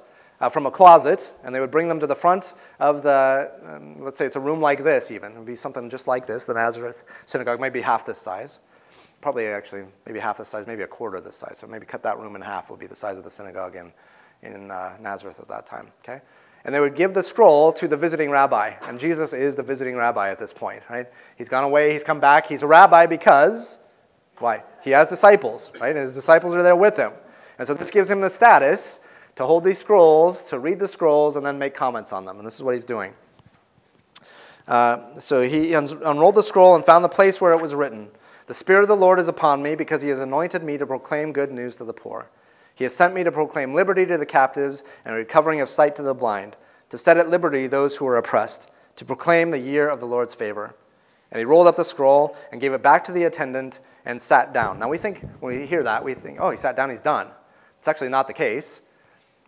Speaker 1: from a closet, and they would bring them to the front of the, let's say it's a room like this even. It would be something just like this, the Nazareth synagogue, maybe half this size. Probably actually maybe half this size, maybe a quarter this size. So maybe cut that room in half would be the size of the synagogue in Nazareth at that time. Okay, and they would give the scroll to the visiting rabbi, and Jesus is the visiting rabbi at this point, right? He's gone away, he's come back, he's a rabbi because... Why? He has disciples, right? And his disciples are there with him. And so this gives him the status to hold these scrolls, to read the scrolls, and then make comments on them. And this is what he's doing. So he unrolled the scroll and found the place where it was written, "The Spirit of the Lord is upon me, because he has anointed me to proclaim good news to the poor. He has sent me to proclaim liberty to the captives and recovering of sight to the blind, to set at liberty those who are oppressed, to proclaim the year of the Lord's favor." And he rolled up the scroll and gave it back to the attendant and sat down. Now we think, when we hear that, we think, oh, he sat down, he's done. It's actually not the case.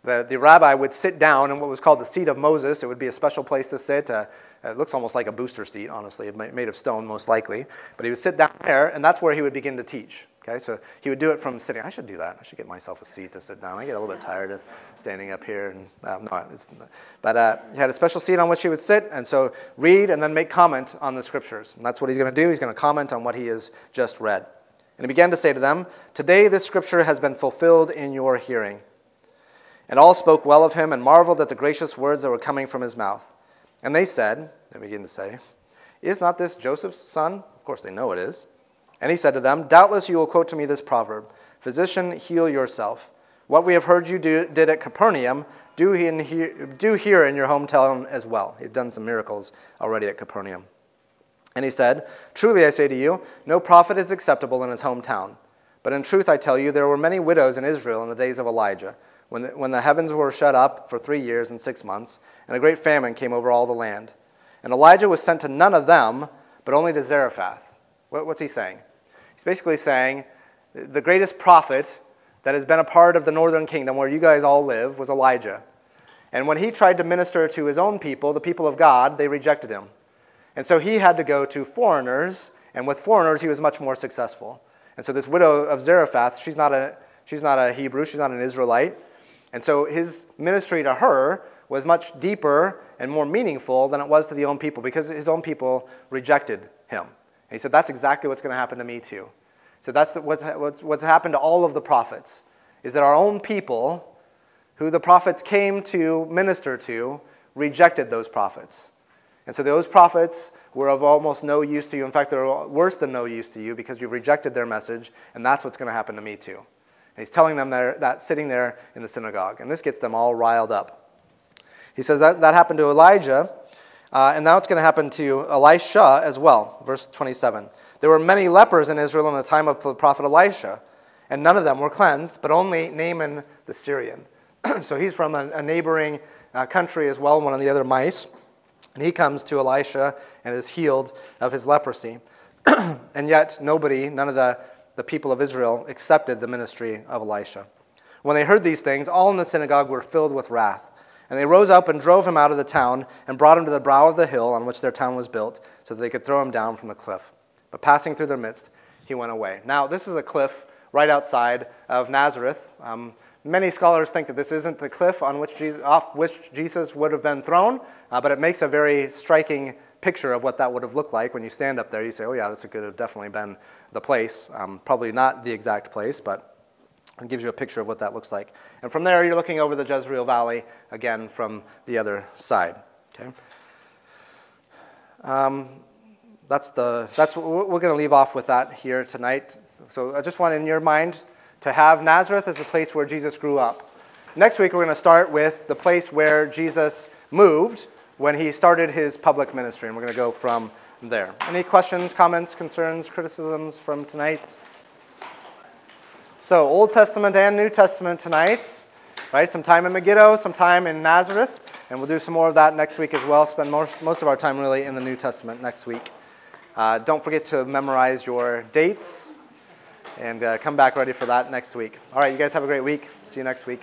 Speaker 1: The rabbi would sit down in what was called the seat of Moses. It would be a special place to sit. It looks almost like a booster seat, honestly, made of stone most likely. But he would sit down there, and that's where he would begin to teach. Okay, so he would do it from sitting. I should do that. I should get myself a seat to sit down. I get a little bit tired of standing up here. But he had a special seat on which he would sit, and so read and then make comment on the scriptures. And that's what he's going to do. He's going to comment on what he has just read. And he began to say to them, "Today this scripture has been fulfilled in your hearing." And all spoke well of him and marveled at the gracious words that were coming from his mouth. And they said, they begin to say, "Is not this Joseph's son?" Of course they know it is. And he said to them, "Doubtless you will quote to me this proverb, 'Physician, heal yourself. What we have heard you did at Capernaum, do here in your hometown as well.'" He'd done some miracles already at Capernaum. And he said, "Truly I say to you, no prophet is acceptable in his hometown. But in truth I tell you, there were many widows in Israel in the days of Elijah, when the heavens were shut up for 3 years and 6 months, and a great famine came over all the land. And Elijah was sent to none of them, but only to Zarephath." What's he saying? He's basically saying the greatest prophet that has been a part of the northern kingdom where you guys all live was Elijah. And when he tried to minister to his own people, the people of God, they rejected him. And so he had to go to foreigners, and with foreigners he was much more successful. And so this widow of Zarephath, she's not a Hebrew, she's not an Israelite. And so his ministry to her was much deeper and more meaningful than it was to the own people, because his own people rejected him. And he said, that's exactly what's going to happen to me too. So that's what's happened to all of the prophets, is that our own people, who the prophets came to minister to, rejected those prophets. And so those prophets were of almost no use to you. In fact, they're worse than no use to you because you've rejected their message, and that's what's going to happen to me too. And he's telling them that sitting there in the synagogue. And this gets them all riled up. He says that happened to Elijah, and now it's going to happen to Elisha as well. Verse 27. "There were many lepers in Israel in the time of the prophet Elisha, and none of them were cleansed, but only Naaman the Syrian." So he's from a neighboring country as well, one of the other mice. And he comes to Elisha and is healed of his leprosy. And yet none of the people of Israel accepted the ministry of Elisha. When they heard these things, all in the synagogue were filled with wrath. And they rose up and drove him out of the town and brought him to the brow of the hill on which their town was built, so that they could throw him down from the cliff. But passing through their midst, he went away. Now, this is a cliff right outside of Nazareth. Many scholars think that this isn't the cliff off which Jesus would have been thrown, but it makes a very striking picture of what that would have looked like. When you stand up there, you say, oh yeah, this could have definitely been the place. Probably not the exact place, but it gives you a picture of what that looks like. And from there, you're looking over the Jezreel Valley, again, from the other side. Okay. We're going to leave off with that here tonight. So I just want in your mind to have Nazareth as a place where Jesus grew up. Next week, we're going to start with the place where Jesus moved when he started his public ministry, and we're going to go from there. Any questions, comments, concerns, criticisms from tonight? So Old Testament and New Testament tonight, right? Some time in Megiddo, some time in Nazareth, and we'll do some more of that next week as well. Spend most of our time really in the New Testament next week. Don't forget to memorize your dates, and come back ready for that next week. All right, you guys have a great week. See you next week.